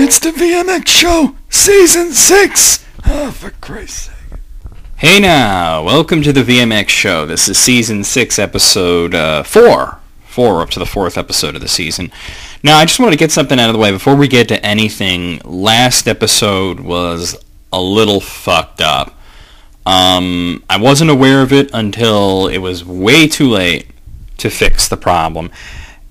It's the VMX show, season 6. Oh, for Christ's sake. Hey now, welcome to the VMX show. This is season 6, episode 4. 4, up to the 4th episode of the season. Now, I just want to get something out of the way before we get to anything. Last episode was a little fucked up. I wasn't aware of it until it was way too late to fix the problem.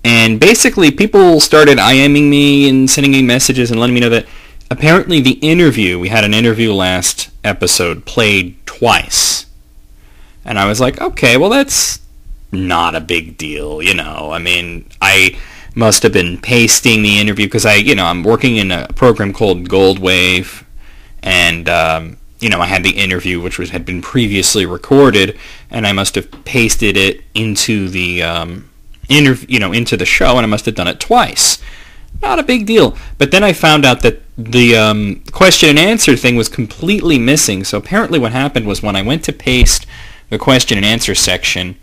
And basically, people started IMing me and sending me messages and letting me know that apparently the interview, we had an interview last episode, played twice. And I was like, okay, well, that's not a big deal, you know. I mean, I must have been pasting the interview because I'm working in a program called Goldwave, and I had the interview which had been previously recorded, and I must have pasted it into the into the show, and I must have done it twice. Not a big deal. But then I found out that the question and answer thing was completely missing. So apparently what happened was when I went to paste the question and answer section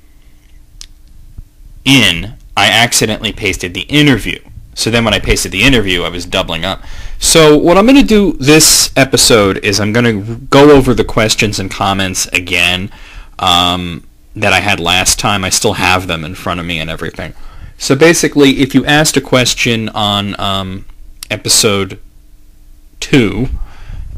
in, I accidentally pasted the interview. So then when I pasted the interview, I was doubling up. So what I'm going to do this episode is I'm going to go over the questions and comments again that I had last time. I still have them in front of me and everything. So basically, if you asked a question on episode 2,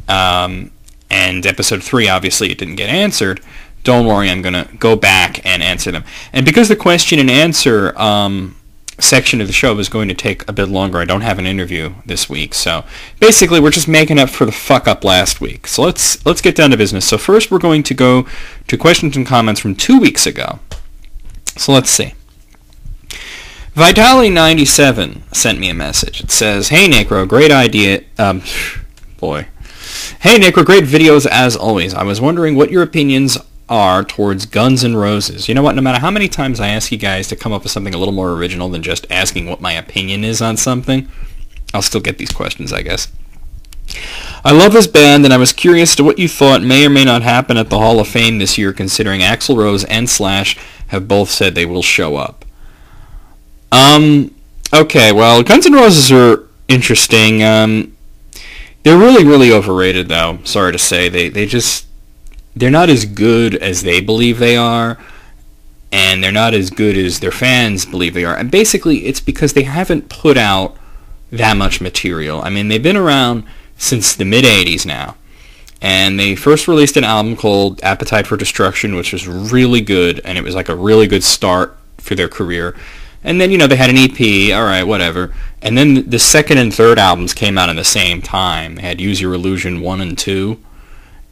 and episode 3, obviously it didn't get answered, don't worry, I'm going to go back and answer them. And because the question and answer section of the show is going to take a bit longer, I don't have an interview this week. So basically, we're just making up for the fuck up last week. So let's get down to business. So first, we're going to go to questions and comments from 2 weeks ago. So let's see. Vitali97 sent me a message. It says, "Hey Necro, great idea." Hey Necro, great videos as always. I was wondering what your opinions are towards Guns N' Roses. You know what? No matter how many times I ask you guys to come up with something a little more original than just asking what my opinion is on something, I'll still get these questions, I guess. I love this band, and I was curious to what you thought may or may not happen at the Hall of Fame this year, considering Axl Rose and Slash have both said they will show up. Okay, well, Guns N' Roses are interesting. They're really, really overrated, though. Sorry to say. They're not as good as they believe they are, and they're not as good as their fans believe they are. And basically, it's because they haven't put out that much material. I mean, they've been around since the mid-'80s now, and they first released an album called Appetite for Destruction, which was really good, and it was like a really good start for their career. And then, they had an EP, alright, whatever. And then the second and third albums came out at the same time. They had Use Your Illusion 1 and 2.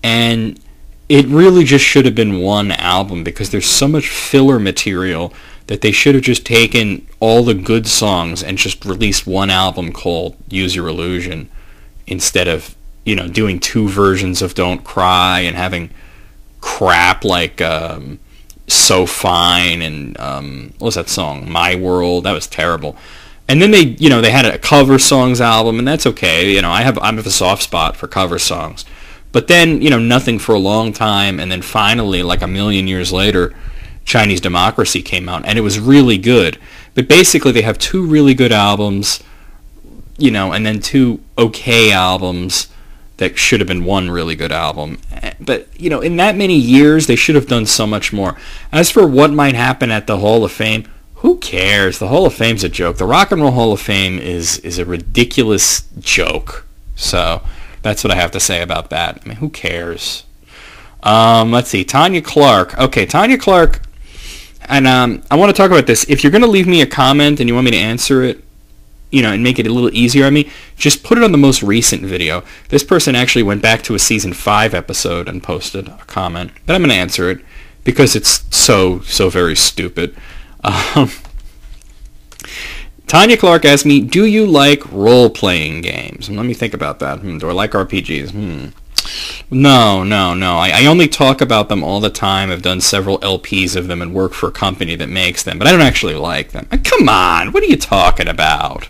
And it really just should have been one album because there's so much filler material that they should have just taken all the good songs and just released one album called Use Your Illusion instead of, doing 2 versions of Don't Cry and having crap like So Fine and what was that song? My World. That was terrible. And then they had a cover songs album, and that's okay. I have a soft spot for cover songs. But then, nothing for a long time, and then finally, like a million years later, Chinese Democracy came out, and it was really good. But basically, they have 2 really good albums, and then 2 okay albums that should have been one really good album. But, in that many years, they should have done so much more. As for what might happen at the Hall of Fame, who cares? The Hall of Fame's a joke. The Rock and Roll Hall of Fame is a ridiculous joke. So that's what I have to say about that. I mean, who cares? Let's see. Tanya Clark. Okay, Tanya Clark. And I want to talk about this. If you're going to leave me a comment and you want me to answer it, and make it a little easier on me, just put it on the most recent video. This person actually went back to a season 5 episode and posted a comment. But I'm going to answer it because it's so very stupid. Tanya Clark asked me, do you like role-playing games? And let me think about that. Do I like RPGs? No. I only talk about them all the time. I've done several LPs of them and work for a company that makes them, but I don't actually like them. Come on, what are you talking about?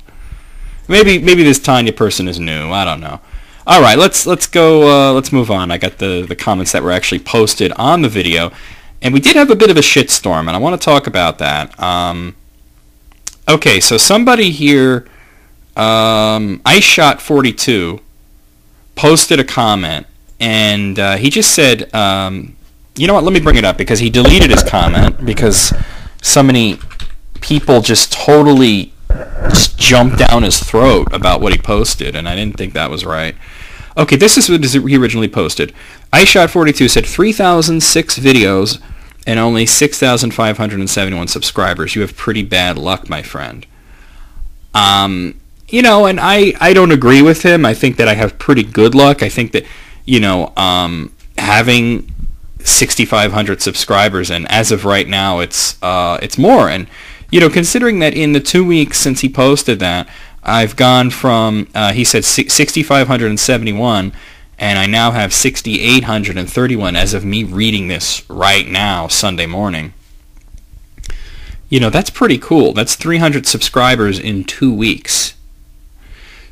Maybe this Tanya person is new. I don't know. All right, let's go. Let's move on. I got the comments that were actually posted on the video, and we did have a bit of a shitstorm, and I want to talk about that. Okay, so somebody here iShot42 posted a comment, and he just said, you know what, let me bring it up, because he deleted his comment because so many people just totally just jumped down his throat about what he posted, and I didn't think that was right. Okay, this is what he originally posted. iShot42 said 3,006 videos and only 6,571 subscribers. You have pretty bad luck, my friend. You know, and I don't agree with him. I think that I have pretty good luck. I think that, you know, having 6,500 subscribers, and as of right now, it's more. And, you know, considering that in the 2 weeks since he posted that, I've gone from, he said 6,571, and I now have 6,831 as of me reading this right now, Sunday morning. You know, that's pretty cool. That's 300 subscribers in 2 weeks.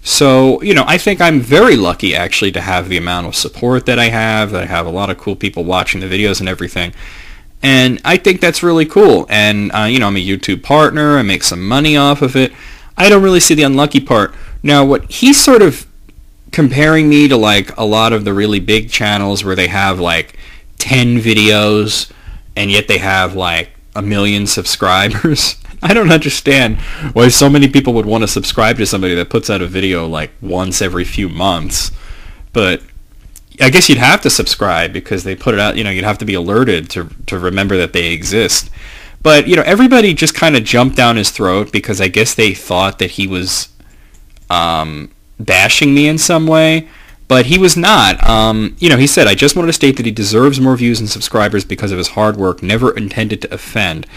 So, you know, I think I'm very lucky, actually, to have the amount of support that I have a lot of cool people watching the videos and everything. And I think that's really cool. And, you know, I'm a YouTube partner. I make some money off of it. I don't really see the unlucky part. Now, what he's sort of comparing me to, like, a lot of the really big channels where they have, like, 10 videos, and yet they have, like, 1 million subscribers. I don't understand why so many people would want to subscribe to somebody that puts out a video like once every few months. But I guess you'd have to subscribe because they put it out, you know, you'd have to be alerted to remember that they exist. But, you know, everybody just kind of jumped down his throat because I guess they thought that he was bashing me in some way. But he was not. You know, he said, I just wanted to state that he deserves more views and subscribers because of his hard work, never intended to offend.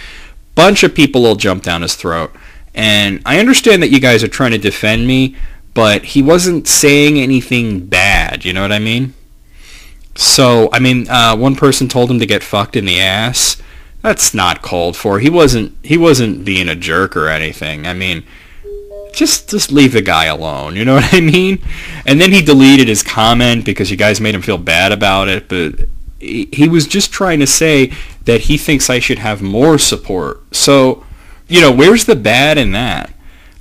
Bunch of people will jump down his throat. And I understand that you guys are trying to defend me, but he wasn't saying anything bad, you know what I mean? So, I mean, one person told him to get fucked in the ass. That's not called for. He wasn't being a jerk or anything. I mean, just leave the guy alone, you know what I mean? And then he deleted his comment because you guys made him feel bad about it, but he was just trying to say that he thinks I should have more support. So, you know, where's the bad in that?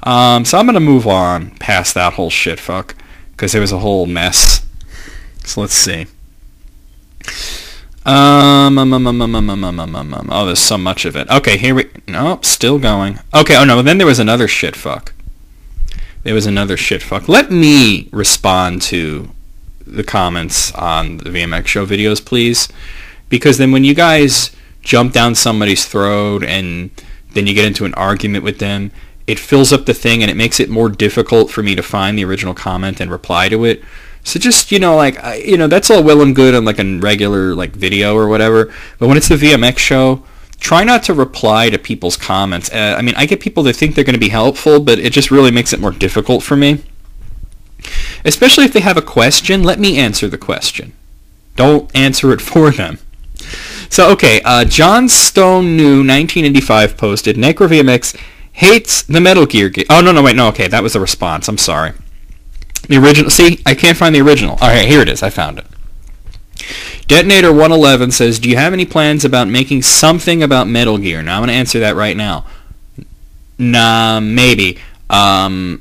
So I'm going to move on past that whole shit fuck, because it was a whole mess. So let's see. Oh, there's so much of it. Okay, here we... Nope, still going. Okay, oh no, then there was another shit fuck. Let me respond to the comments on the VMX show videos, please, because then when you guys jump down somebody's throat and then you get into an argument with them, it fills up the thing and it makes it more difficult for me to find the original comment and reply to it. So just, you know, like, you know, that's all well and good on like a regular like video or whatever, but when it's the VMX show, try not to reply to people's comments. I mean, I get people that think they're going to be helpful, but it just really makes it more difficult for me. Especially if they have a question, let me answer the question. Don't answer it for them. So, okay, John Stone New 1985 posted, NecroVMX hates the Metal Gear game. Oh, no, wait, no, okay, that was the response. I'm sorry. The original, see, I can't find the original. All right, here it is. I found it. Detonator 111 says, do you have any plans about making something about Metal Gear? Now, I'm going to answer that right now. Nah, maybe. I'm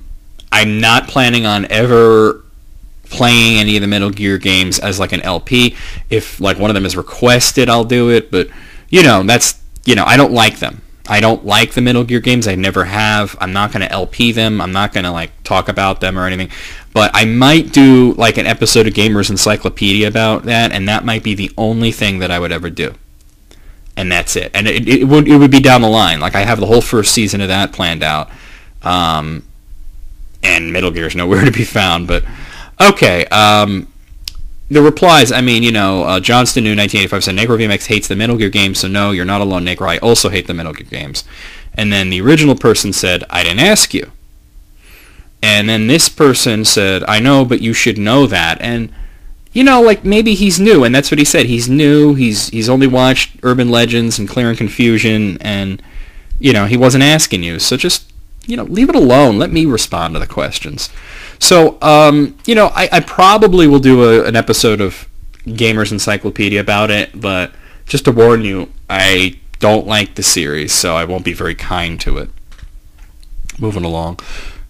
not planning on ever playing any of the Metal Gear games as like an LP. If like one of them is requested, I'll do it. But, you know, that's, you know, I don't like them. I don't like the Metal Gear games. I never have. I'm not going to LP them. I'm not going to like talk about them or anything. But I might do like an episode of Gamers Encyclopedia about that, and that might be the only thing that I would ever do. And that's it. And it would be down the line. Like I have the whole first season of that planned out. And Metal Gear is nowhere to be found. But okay, the replies. I mean, you know, Johnston New 1985 said NecroVMX hates the Metal Gear games, so no, you're not alone, Necro. I also hate the Metal Gear games. And then the original person said, I didn't ask you. And then this person said, I know, but you should know that. And you know, like maybe he's new, and that's what he said. He's new. He's only watched Urban Legends and Clear and Confusion, and you know, he wasn't asking you. So just, you know, leave it alone. Let me respond to the questions. So, you know, I probably will do an episode of Gamers Encyclopedia about it, but just to warn you, I don't like the series, so I won't be very kind to it. Moving along.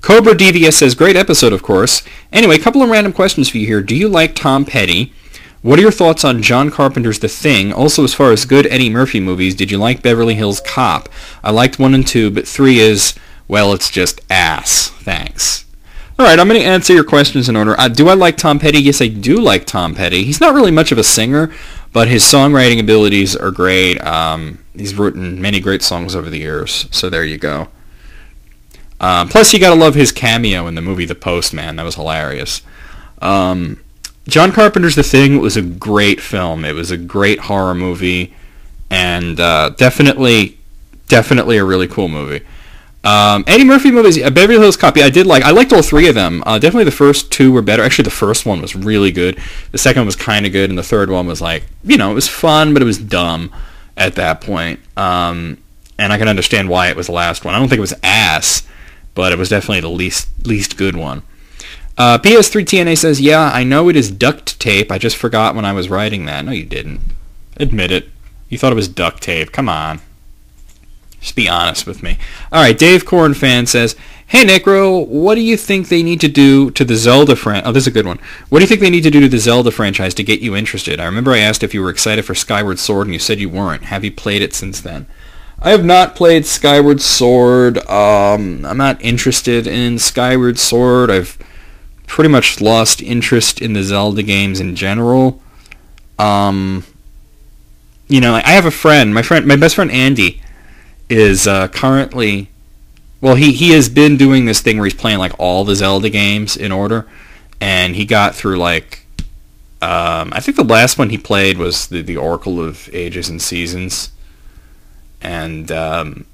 Cobra DVS says, great episode, of course. Anyway, a couple of random questions for you here. Do you like Tom Petty? What are your thoughts on John Carpenter's The Thing? Also, as far as good Eddie Murphy movies, did you like Beverly Hills Cop? I liked 1 and 2, but 3 is, well, it's just ass. Thanks. All right, I'm going to answer your questions in order. Do I like Tom Petty? Yes, I do like Tom Petty. He's not really much of a singer, but his songwriting abilities are great. He's written many great songs over the years, so there you go. Plus, you got to love his cameo in the movie The Postman. That was hilarious. John Carpenter's The Thing was a great film. It was a great horror movie, and definitely a really cool movie. Eddie Murphy movies, Beverly Hills Cop, yeah, I liked all 3 of them. Definitely the first 2 were better. Actually, the first one was really good. The second one was kind of good, and the third one was like, it was fun, but it was dumb at that point. And I can understand why it was the last one. I don't think it was ass, but it was definitely the least good one. PS3TNA says, yeah, I know it is duct tape. I just forgot when I was writing that. No, you didn't. Admit it. You thought it was duct tape. Come on. Just be honest with me. All right, Dave Corn fan says, hey, Necro, what do you think they need to do to the Zelda franchise? Oh, this is a good one. What do you think they need to do to the Zelda franchise to get you interested? I remember I asked if you were excited for Skyward Sword, and you said you weren't. Have you played it since then? I have not played Skyward Sword. I'm not interested in Skyward Sword. I've pretty much lost interest in the Zelda games in general. I have a friend. My best friend Andy is currently, well, he has been doing this thing where he's playing like all the Zelda games in order, and he got through like, I think the last one he played was the Oracle of Ages and Seasons, and some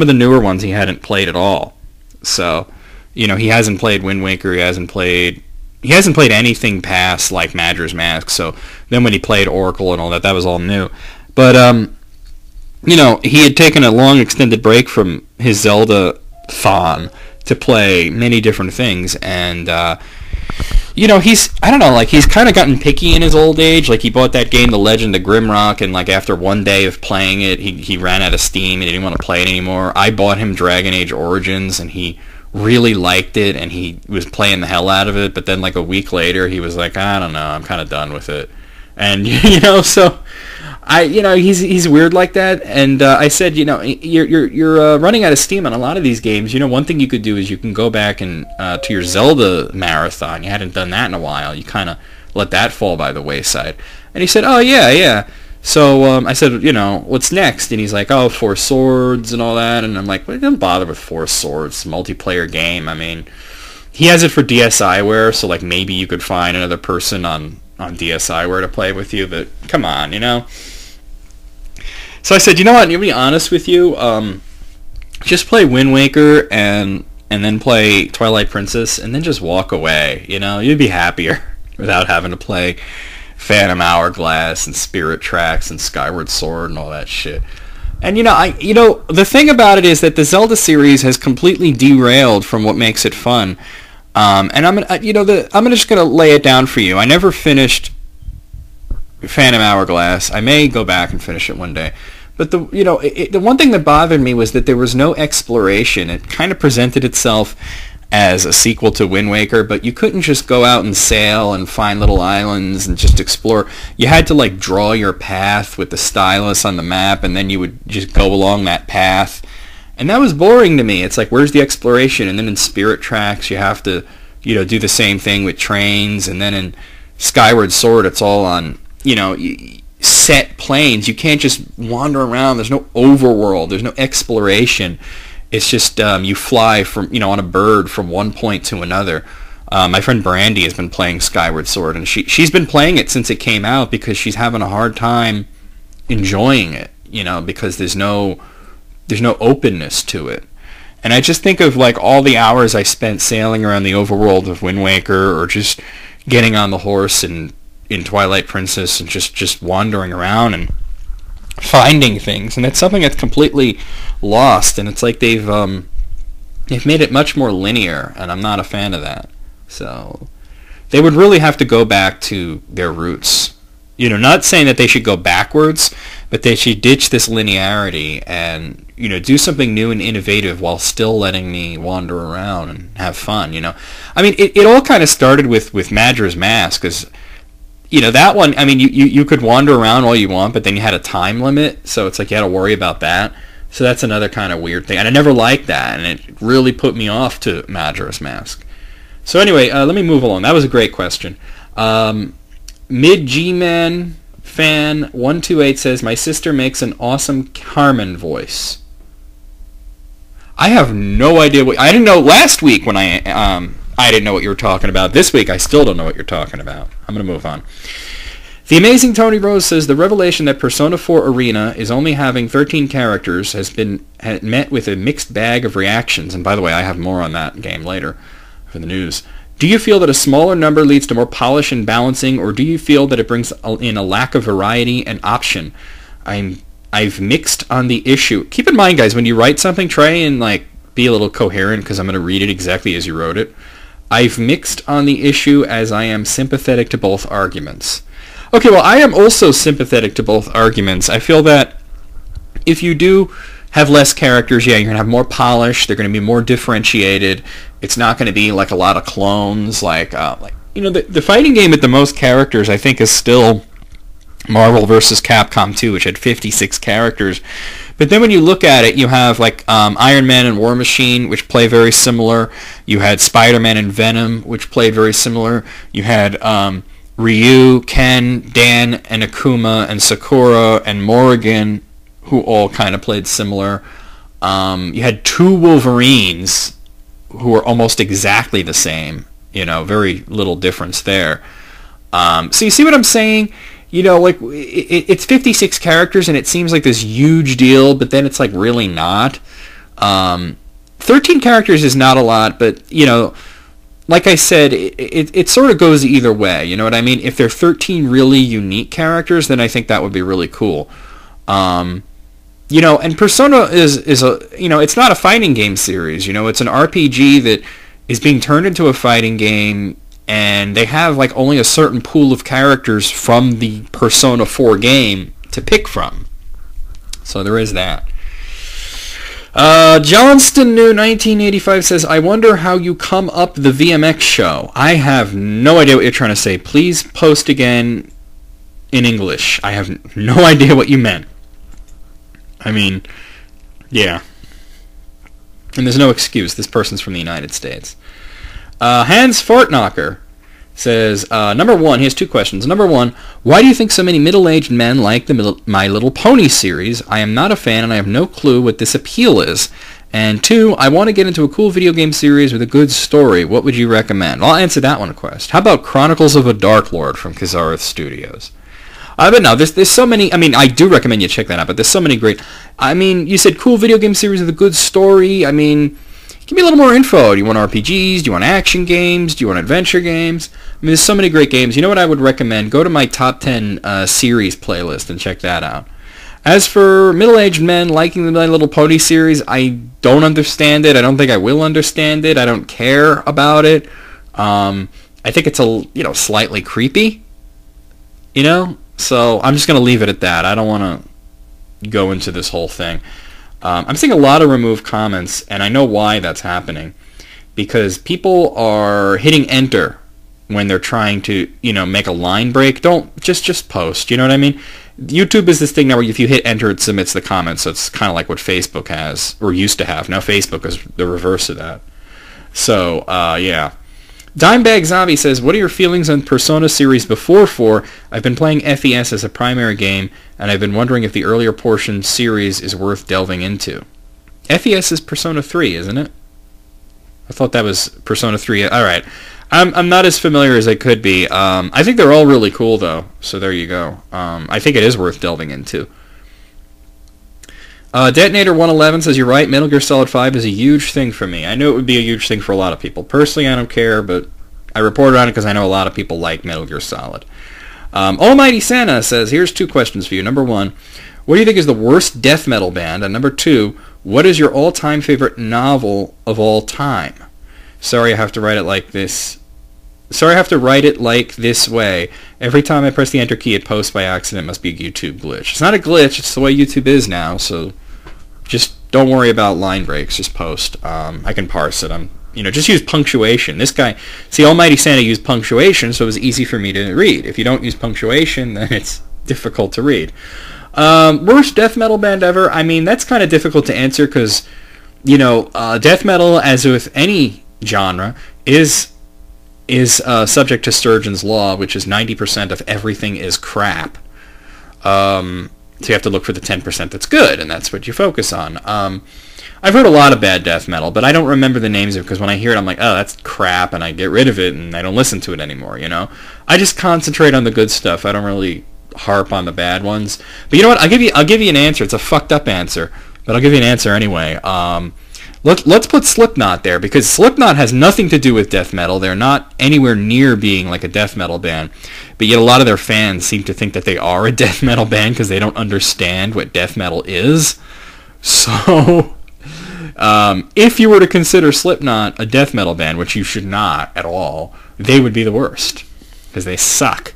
of the newer ones he hadn't played at all. So, he hasn't played Wind Waker. He hasn't played anything past like Majora's Mask. So then when he played Oracle and all that was all new. But he had taken a long extended break from his Zelda-thon to play many different things, and he's kind of gotten picky in his old age. Like, he bought that game, The Legend of Grimrock, and like after one day of playing it, he ran out of steam and he didn't want to play it anymore. I bought him Dragon Age Origins, and he really liked it, and he was playing the hell out of it. But then like a week later, he was like, I don't know, I'm kind of done with it. And so he's weird like that. And I said, you're running out of steam on a lot of these games. One thing you could do is you can go back and to your Zelda marathon. You hadn't done that in a while. You kind of let that fall by the wayside. And he said, oh yeah. So I said, what's next? And he's like, oh, Four Swords and all that. And I'm like, well, don't bother with Four Swords. Multiplayer game. I mean, he has it for DSiWare, so like maybe you could find another person on DSiWare to play with you, but come on, So I said, you know what, to be honest with you, just play Wind Waker and then play Twilight Princess and then just walk away, you'd be happier without having to play Phantom Hourglass and Spirit Tracks and Skyward Sword and all that shit. And the thing about it is that the Zelda series has completely derailed from what makes it fun. And I'm just gonna lay it down for you. I never finished Phantom Hourglass. I may go back and finish it one day. But the one thing that bothered me was that there was no exploration. It kind of presented itself as a sequel to Wind Waker, but you couldn't just go out and sail and find little islands and just explore. You had to like draw your path with the stylus on the map, and then you would just go along that path. And that was boring to me. It's like, where's the exploration? And then in Spirit Tracks, you have to, do the same thing with trains. And then in Skyward Sword, it's all on, set plains. You can't just wander around. There's no overworld. There's no exploration. It's just you fly from, on a bird from one point to another. My friend Brandy has been playing Skyward Sword, and she's been playing it since it came out because she's having a hard time enjoying it, because there's no openness to it. And I just think of like all the hours I spent sailing around the overworld of Wind Waker, or just getting on the horse in Twilight Princess and just wandering around and finding things. And it's something that's completely lost, and it's like they've made it much more linear, and I'm not a fan of that. So they would really have to go back to their roots Not saying that they should go backwards, but they should ditch this linearity and, do something new and innovative while still letting me wander around and have fun, I mean, it all kind of started with Majora's Mask, because, that one, I mean, you could wander around all you want, but then you had a time limit, so it's like you had to worry about that. So that's another kind of weird thing. And I never liked that, and it really put me off to Majora's Mask. So anyway, let me move along. That was a great question. Mid G-Man fan 128 says, my sister makes an awesome Carmen voice. I have no idea I didn't know last week when I didn't know what you were talking about. This week I still don't know what you're talking about. I'm going to move on. The amazing Tony Rose says, the revelation that Persona 4 Arena is only having 13 characters has been met with a mixed bag of reactions. And by the way, I have more on that game later for the news. Do you feel that a smaller number leads to more polish and balancing, or do you feel that it brings in a lack of variety and option? I've mixed on the issue. Keep in mind, guys, when you write something, try and be a little coherent, because I'm going to read it exactly as you wrote it. I've mixed on the issue as I am sympathetic to both arguments. Okay, well, I am also sympathetic to both arguments. I feel that if you do have less characters, you're going to have more polish, they're going to be more differentiated, it's not going to be like a lot of clones, the fighting game with the most characters, I think, is still Marvel vs. Capcom 2, which had 56 characters. But then when you look at it, you have Iron Man and War Machine, which play very similar. You had Spider-Man and Venom, which played very similar. You had Ryu, Ken, Dan, and Akuma, and Sakura, and Morrigan, who all kind of played similar. You had two Wolverines who were almost exactly the same. Very little difference there. So you see what I'm saying? It's 56 characters, and it seems like this huge deal, but then it's really not. 13 characters is not a lot, but, like I said, it sort of goes either way, you know what I mean? If they're 13 really unique characters, then I think that would be really cool. And Persona is a, it's not a fighting game series, it's an RPG that is being turned into a fighting game, and they have only a certain pool of characters from the Persona 4 game to pick from. So there is that. Johnston New 1985 says, I wonder how you come up the VMX show. I have no idea what you're trying to say. Please post again in English. I have no idea what you meant. I mean, yeah. And there's no excuse. This person's from the United States. Hans Fortknocker says, number one, he has two questions. Number one, why do you think so many middle-aged men like the My Little Pony series? I am not a fan, and I have no clue what this appeal is. And two, I want to get into a cool video game series with a good story. What would you recommend? Well, I'll answer that one first. How about Chronicles of a Dark Lord from Kazareth Studios? But no, there's so many. I mean, I do recommend you check that out, but there's so many great. I mean, you said cool video game series with a good story. I mean, give me a little more info. Do you want RPGs? Do you want action games? Do you want adventure games? I mean, there's so many great games. You know what I would recommend? Go to my top 10 series playlist and check that out. As for middle-aged men liking the My Little Pony series, I don't understand it. I don't think I will understand it. I don't care about it. I think it's slightly creepy. So I'm just going to leave it at that. I don't want to go into this whole thing. I'm seeing a lot of removed comments, and I know why that's happening. Because people are hitting enter when they're trying to, make a line break. Don't just post, you know what I mean? YouTube is this thing now where if you hit enter, it submits the comments. So it's kind of like what Facebook has, or used to have. Now Facebook is the reverse of that. So, yeah. Dimebag Zombie says, what are your feelings on Persona series before 4? I've been playing FES as a primary game, and I've been wondering if the earlier portion series is worth delving into. FES is Persona 3, isn't it? I thought that was Persona 3. All right. I'm not as familiar as I could be. I think they're all really cool, though, so there you go. I think it is worth delving into. Detonator 111 says, you're right, Metal Gear Solid 5 is a huge thing for me. I knew it would be a huge thing for a lot of people. Personally, I don't care, but I reported on it because I know a lot of people like Metal Gear Solid. Almighty Santa says, here's two questions for you. Number one, what do you think is the worst death metal band? And number two, what is your all-time favorite novel of all time? Sorry, I have to write it like this. Sorry I have to write it like this way. Every time I press the enter key, it posts by accident. It must be a YouTube glitch. It's not a glitch. It's the way YouTube is now. So just don't worry about line breaks. Just post. I can parse it. Just use punctuation. This guy, see, Almighty Santa used punctuation, so it was easy for me to read. If you don't use punctuation, then it's difficult to read. Worst death metal band ever? I mean, that's kind of difficult to answer because, death metal, as with any genre, is subject to Sturgeon's law, which is 90% of everything is crap. So you have to look for the 10% that's good, and that's what you focus on. I've heard a lot of bad death metal, but I don't remember the names of it because when I hear it, I'm like, oh, that's crap, and I get rid of it, and I don't listen to it anymore, I just concentrate on the good stuff. I don't really harp on the bad ones. But you know what? I'll give you an answer. It's a fucked up answer, but I'll give you an answer anyway. Let's put Slipknot there, because Slipknot has nothing to do with death metal. They're not anywhere near being like a death metal band, but yet a lot of their fans seem to think that they are a death metal band because they don't understand what death metal is. So, if you were to consider Slipknot a death metal band, which you should not at all, they would be the worst, because they suck.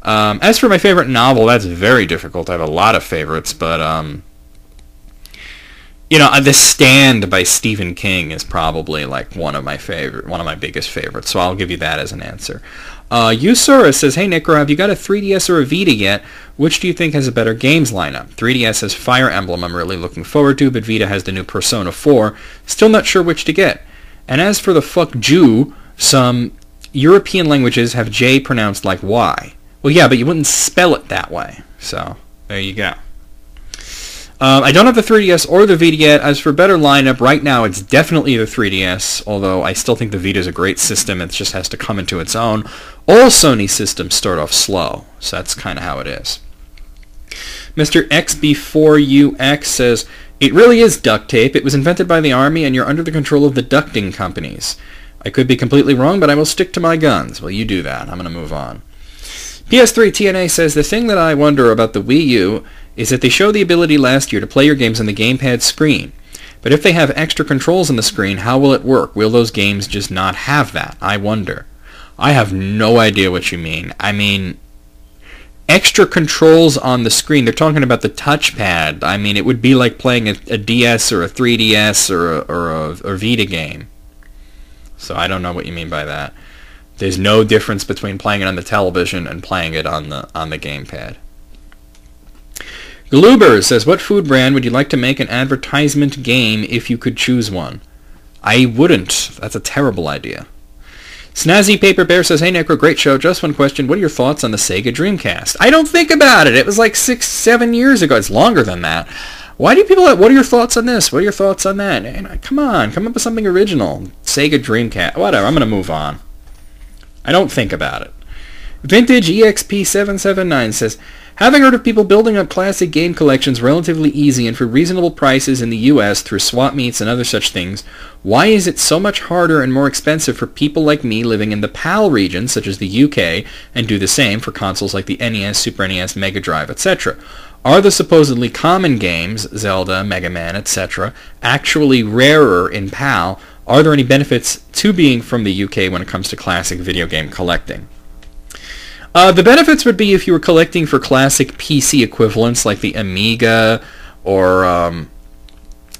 As for my favorite novel, that's very difficult. I have a lot of favorites, but The Stand by Stephen King is probably like one of my biggest favorites, so I'll give you that as an answer. Usura says, hey Necro, have you got a 3DS or a Vita yet? Which do you think has a better games lineup? 3DS has Fire Emblem I'm really looking forward to, but Vita has the new Persona 4. Still not sure which to get. And as for the fuck Jew, some European languages have J pronounced like Y. Well, yeah, but you wouldn't spell it that way. So, there you go. I don't have the 3DS or the Vita yet. As for better lineup, right now it's definitely the 3DS, although I still think the Vita is a great system. It just has to come into its own. All Sony systems start off slow, so that's kind of how it is. Mr. XB4UX says, it really is duct tape. It was invented by the Army, and you're under the control of the ducting companies. I could be completely wrong, but I will stick to my guns. Well, you do that. I'm going to move on. PS3 TNA says, the thing that I wonder about the Wii U is that they showed the ability last year to play your games on the gamepad screen. But if they have extra controls on the screen, how will it work? Will those games just not have that? I wonder. I have no idea what you mean. I mean, extra controls on the screen. They're talking about the touchpad. I mean, it would be like playing a DS or a 3DS or a Vita game. So I don't know what you mean by that. There's no difference between playing it on the television and playing it on the gamepad. Gluber says, what food brand would you like to make an advertisement game if you could choose one? I wouldn't. That's a terrible idea. Snazzy Paper Bear says, hey Necro, great show. Just one question. What are your thoughts on the Sega Dreamcast? I don't think about it. It was like 6-7 years ago. It's longer than that. Why do people... What are your thoughts on this? What are your thoughts on that? Come on. Come up with something original. Sega Dreamcast. Whatever. I'm going to move on. I don't think about it. Vintage EXP779 says, having heard of people building up classic game collections relatively easy and for reasonable prices in the US through swap meets and other such things, why is it so much harder and more expensive for people like me living in the PAL region, such as the UK, and do the same for consoles like the NES, Super NES, Mega Drive, etc.? Are the supposedly common games, Zelda, Mega Man, etc., actually rarer in PAL? Are there any benefits to being from the UK when it comes to classic video game collecting? The benefits would be if you were collecting for classic PC equivalents like the Amiga or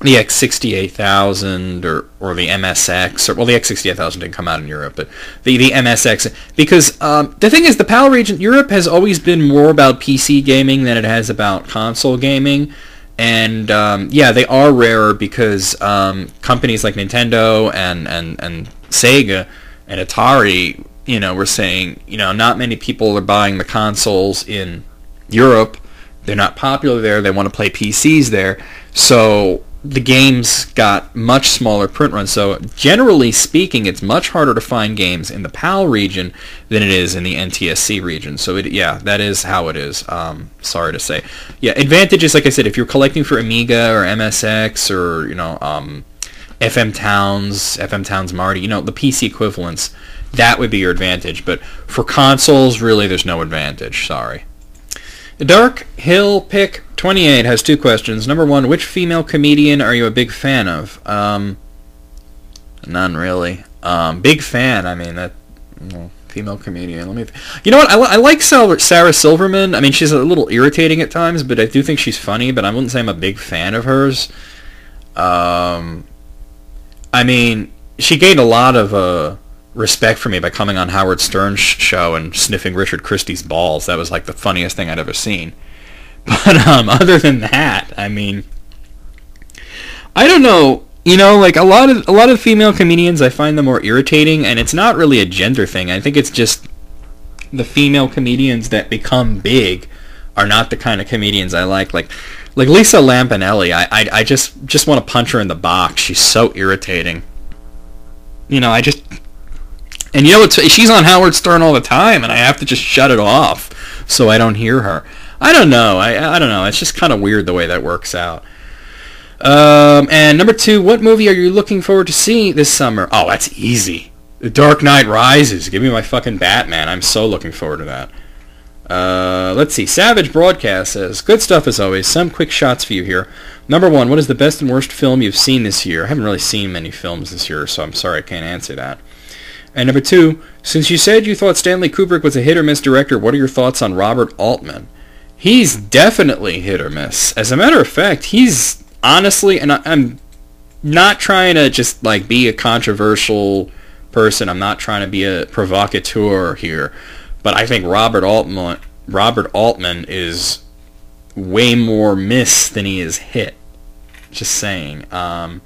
the X68000 or the MSX. Well, the X68000 didn't come out in Europe, but the MSX. Because the thing is, the PAL region, Europe has always been more about PC gaming than it has about console gaming. And yeah, they are rarer because companies like Nintendo and Sega and Atari, were saying, not many people are buying the consoles in Europe. They're not popular there. They want to play PCs there. So the games got much smaller print runs. So generally speaking, it's much harder to find games in the PAL region than it is in the NTSC region. So yeah, that is how it is. Sorry to say. Yeah, advantages, like I said, if you're collecting for Amiga or MSX or FM Towns Marty, the PC equivalents, that would be your advantage. But for consoles, really, there's no advantage. Sorry. Dark Hill Pick 28 has two questions. Number one, which female comedian are you a big fan of? None really. Big fan. I mean, Female comedian. You know what? I like Sarah Silverman. I mean, she's a little irritating at times, but I do think she's funny. But I wouldn't say I'm a big fan of hers. I mean, she gained a lot of respect for me by coming on Howard Stern's show and sniffing Richard Christie's balls. That was like the funniest thing I'd ever seen. But other than that, I mean, I don't know. You know, like a lot of female comedians, I find them more irritating, and it's not really a gender thing. I think it's just the female comedians that become big are not the kind of comedians I like. Like Lisa Lampanelli, I just want to punch her in the box. She's so irritating. You know, and you know what? She's on Howard Stern all the time, and I have to just shut it off so I don't hear her. I don't know. I don't know. It's just kind of weird the way that works out. And number 2, what movie are you looking forward to seeing this summer? Oh, that's easy. The Dark Knight Rises. Give me my fucking Batman. I'm so looking forward to that. Let's see. Savage Broadcast says, good stuff as always. Some quick shots for you here. Number 1, what is the best and worst film you've seen this year? I haven't really seen many films this year, so I'm sorry I can't answer that. And number 2, since you said you thought Stanley Kubrick was a hit-or-miss director, what are your thoughts on Robert Altman? He's definitely hit or miss. As a matter of fact, he's honestly, and I'm not trying to just like be a controversial person. I'm not trying to be a provocateur here, but I think Robert Altman is way more miss than he is hit. Just saying. I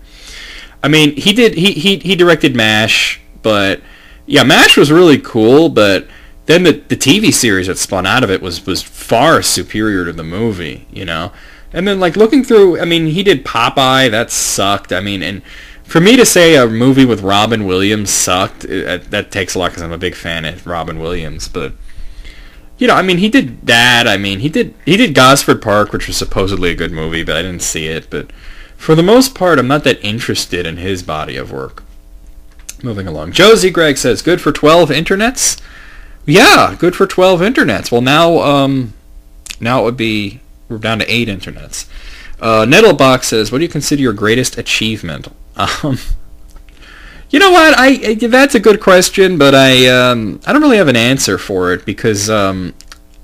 mean, he directed MASH, but yeah, MASH was really cool, but then the TV series that spun out of it was far superior to the movie, you know. And then, like, looking through, I mean, he did Popeye, that sucked. I mean, and for me to say a movie with Robin Williams sucked, that takes a lot because I'm a big fan of Robin Williams. But, you know, I mean, he did that. I mean, he did Gosford Park, which was supposedly a good movie, but I didn't see it. But for the most part, I'm not that interested in his body of work. Moving along. Josie Gregg says, good for 12 internets? Yeah, good for 12 internets. Well, now it would be... We're down to 8 internets. Nettlebox says, what do you consider your greatest achievement? You know what? That's a good question, but I don't really have an answer for it because I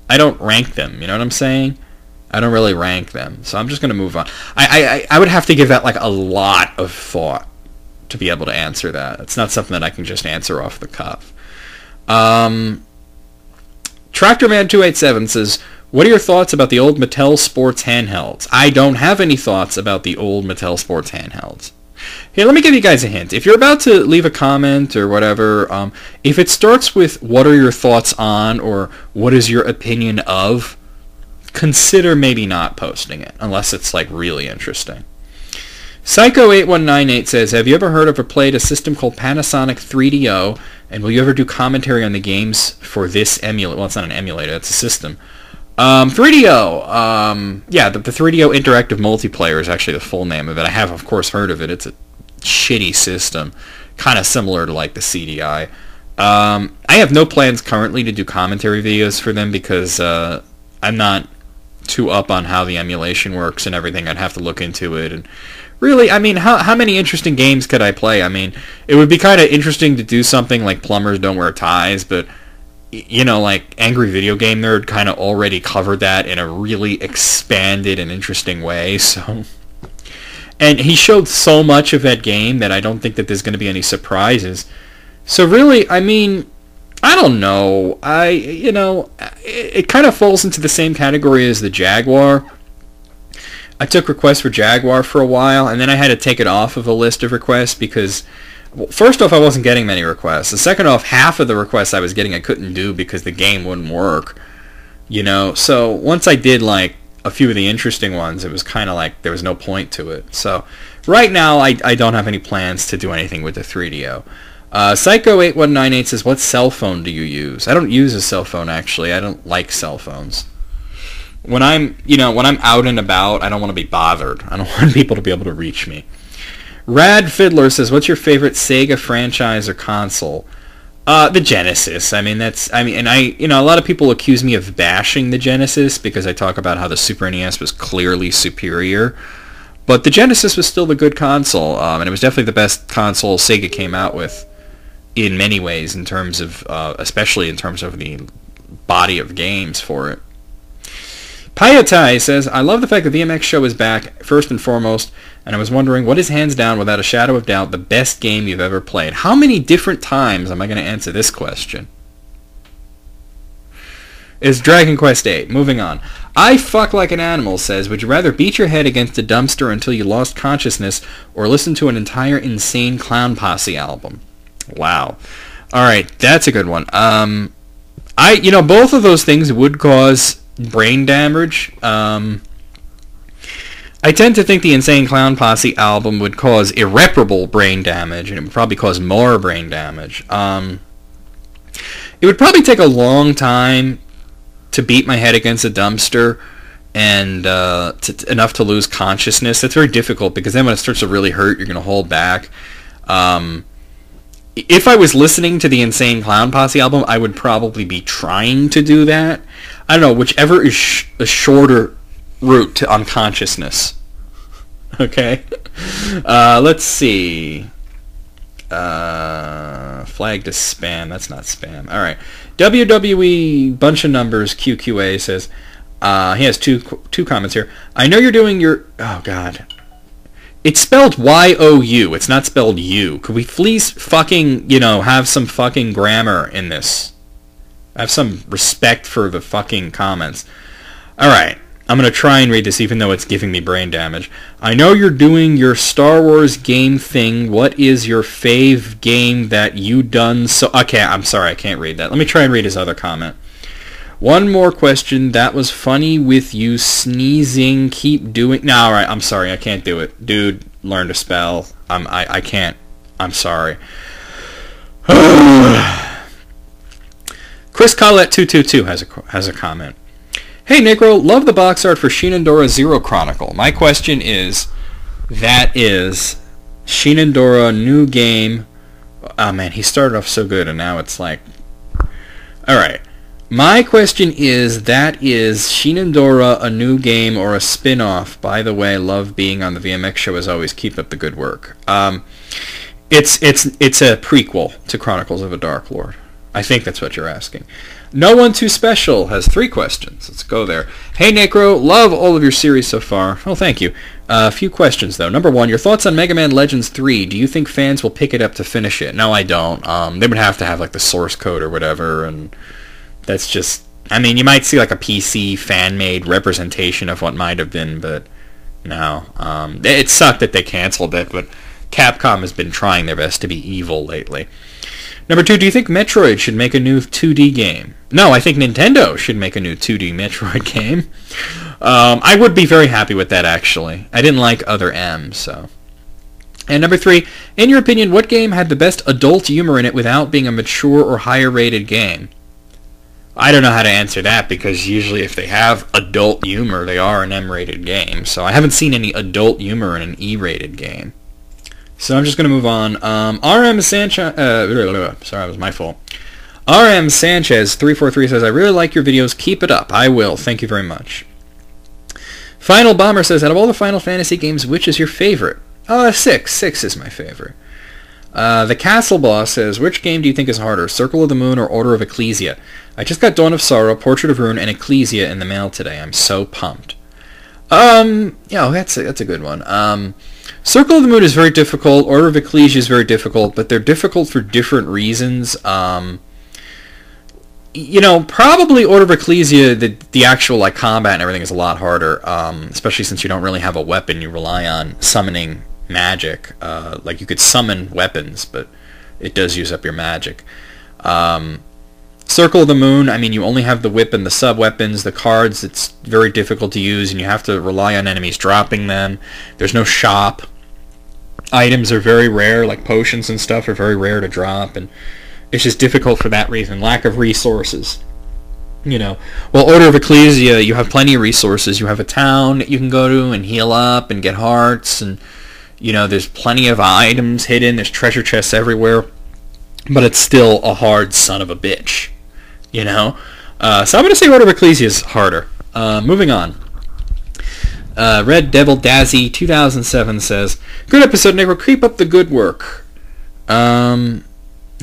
don't rank them. You know what I'm saying? I don't really rank them, so I'm just going to move on. I would have to give that like a lot of thought to be able to answer that. It's not something that I can just answer off the cuff. Tractorman287 says, what are your thoughts about the old Mattel Sports handhelds? I don't have any thoughts about the old Mattel Sports handhelds. Here, let me give you guys a hint. If you're about to leave a comment or whatever, if it starts with what are your thoughts on or what is your opinion of, consider maybe not posting it unless it's like really interesting. Psycho8198 says, have you ever heard of or played a system called Panasonic 3DO, and will you ever do commentary on the games for this emulator? Well, it's not an emulator, it's a system. 3DO, yeah, the 3DO Interactive Multiplayer is actually the full name of it. I have, of course, heard of it. It's a shitty system, kind of similar to, like, the CDI. I have no plans currently to do commentary videos for them because I'm not too up on how the emulation works and everything. I'd have to look into it. And really, I mean, how many interesting games could I play? I mean, it would be kind of interesting to do something like Plumbers Don't Wear Ties, but... you know, like, Angry Video Game Nerd kind of already covered that in a really expanded and interesting way, so... And he showed so much of that game that I don't think that there's going to be any surprises. So really, I mean, I don't know. It kind of falls into the same category as the Jaguar. I took requests for Jaguar for a while, and then I had to take it off of a list of requests because... well, first off, I wasn't getting many requests. And second off, half of the requests I was getting I couldn't do because the game wouldn't work. You know, so once I did, like, a few of the interesting ones, it was kind of like there was no point to it. So right now, I don't have any plans to do anything with the 3DO. Psycho8198 says, what cell phone do you use? I don't use a cell phone, actually. I don't like cell phones. When I'm out and about, I don't want to be bothered. I don't want people to be able to reach me. Rad Fiddler says, what's your favorite Sega franchise or console? The Genesis. I mean, a lot of people accuse me of bashing the Genesis because I talk about how the Super NES was clearly superior. But the Genesis was still the good console, and it was definitely the best console Sega came out with. in many ways, in terms of, especially in terms of the body of games for it. Payatai says, I love the fact that the VMX show is back, first and foremost, and I was wondering, what is hands down, without a shadow of doubt, the best game you've ever played? How many different times am I going to answer this question? It's Dragon Quest VIII. Moving on. I Fuck Like an Animal says, would you rather beat your head against a dumpster until you lost consciousness or listen to an entire Insane Clown Posse album? Wow. Alright, that's a good one. Both of those things would cause brain damage. I tend to think the Insane Clown Posse album would cause irreparable brain damage, and it would probably cause more brain damage. It would probably take a long time to beat my head against a dumpster and enough to lose consciousness. That's very difficult, because then when it starts to really hurt, you're going to hold back. If I was listening to the Insane Clown Posse album, I would probably be trying to do that. I don't know, whichever is a shorter route to unconsciousness. Okay? Let's see. Flagged as spam. That's not spam. Alright. WWE bunch of numbers QQA says, he has two comments here. I know you're doing your... Oh, God. It's spelled Y-O-U. It's not spelled U. Could we please fucking, have some fucking grammar in this? Have some respect for the fucking comments. Alright. I'm going to try and read this even though it's giving me brain damage. I know you're doing your Star Wars game thing. What is your fave game that you done so... Okay, I'm sorry, I can't read that. Let me try and read his other comment. One more question. That was funny with you sneezing. Keep doing... No, alright, I'm sorry, I can't do it. Dude, learn to spell. I can't. I'm sorry. Chris Collette222 has a comment. Hey, Necro, love the box art for Shenandoah Zero Chronicle. My question is, that is Shenandoah new game. Oh, man, he started off so good, and now it's like... Alright. My question is, that is Shenandoah a new game or a spin-off? By the way, love being on the VMX show as always. Keep up the good work. It's a prequel to Chronicles of a Dark Lord. I think that's what you're asking. No One Too Special has 3 questions. Let's go there. Hey, Necro, love all of your series so far. Oh, thank you. A few questions, though. Number 1, your thoughts on Mega Man Legends 3. Do you think fans will pick it up to finish it? No, I don't. They would have to have, like, the source code or whatever, and that's just... I mean, you might see, like, a PC fan-made representation of what might have been, but no. It sucked that they canceled it, but Capcom has been trying their best to be evil lately. Number 2, do you think Metroid should make a new 2D game? No, I think Nintendo should make a new 2D Metroid game. I would be very happy with that, actually. I didn't like Other M, so... And number 3, in your opinion, what game had the best adult humor in it without being a mature or higher rated game? I don't know how to answer that, because usually if they have adult humor, they are an M-rated game. So I haven't seen any adult humor in an E-rated game. So I'm just going to move on. RM Sanchez... sorry, that was my fault. RM Sanchez 343 says, I really like your videos. Keep it up. I will. Thank you very much. Final Bomber says, out of all the Final Fantasy games, which is your favorite? 6. 6 is my favorite. The Castle Boss says, which game do you think is harder, Circle of the Moon or Order of Ecclesia? I just got Dawn of Sorrow, Portrait of Ruin, and Ecclesia in the mail today. I'm so pumped. That's a good one. Circle of the Moon is very difficult. Order of Ecclesia is very difficult, but they're difficult for different reasons. Probably Order of Ecclesia, the actual like combat and everything is a lot harder, especially since you don't really have a weapon. You rely on summoning magic. Like you could summon weapons, but it does use up your magic. Circle of the Moon, I mean, you only have the whip and the sub-weapons, the cards, it's very difficult to use, and you have to rely on enemies dropping them. There's no shop. Items are very rare, like potions and stuff are very rare to drop, and it's just difficult for that reason. Lack of resources. Well, Order of Ecclesia, you have plenty of resources. You have a town that you can go to and heal up and get hearts, and, there's plenty of items hidden. There's treasure chests everywhere, but it's still a hard son of a bitch. So I'm going to say Order of Ecclesia is harder. Moving on. Red Devil Dazzy 2007 says, good episode, Necro. Keep up the good work.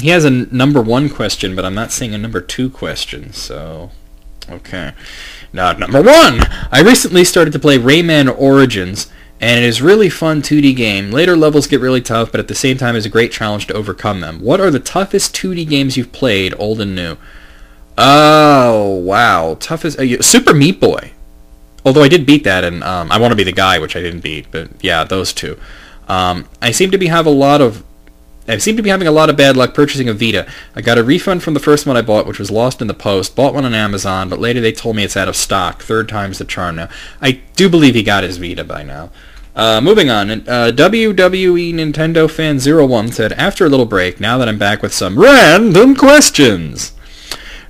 He has a number 1 question, but I'm not seeing a number 2 question, so... Okay. Now, number 1! I recently started to play Rayman Origins, and it is really fun 2D game. Later levels get really tough, but at the same time is a great challenge to overcome them. What are the toughest 2D games you've played, old and new? Oh, wow. Toughest... Super Meat Boy. Although I did beat that, and I Want to Be the Guy, which I didn't beat, but yeah, those two. I seem to be having a lot of bad luck purchasing a Vita. I got a refund from the first one I bought, which was lost in the post. Bought one on Amazon, but later they told me it's out of stock. 3rd time's the charm now. I do believe he got his Vita by now. Moving on. WWE Nintendo Fan 01 said, after a little break, now that I'm back with some random questions.